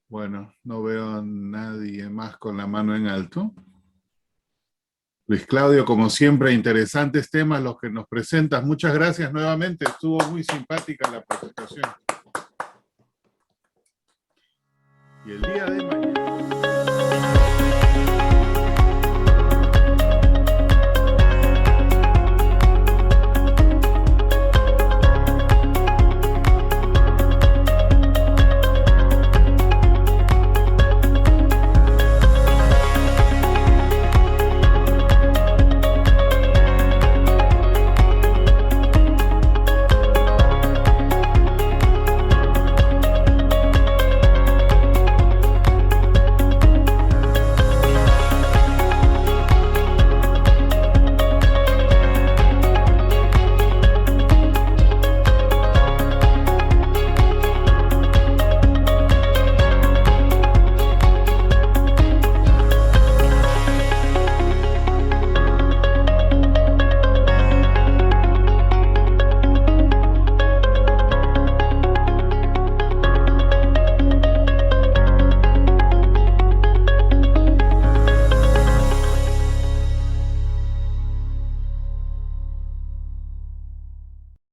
B: Bueno, no veo a nadie más con la mano en alto. Luis Claudio, como siempre, interesantes temas los que nos presentas. Muchas gracias nuevamente. Estuvo muy simpática la presentación. Y el día de mañana...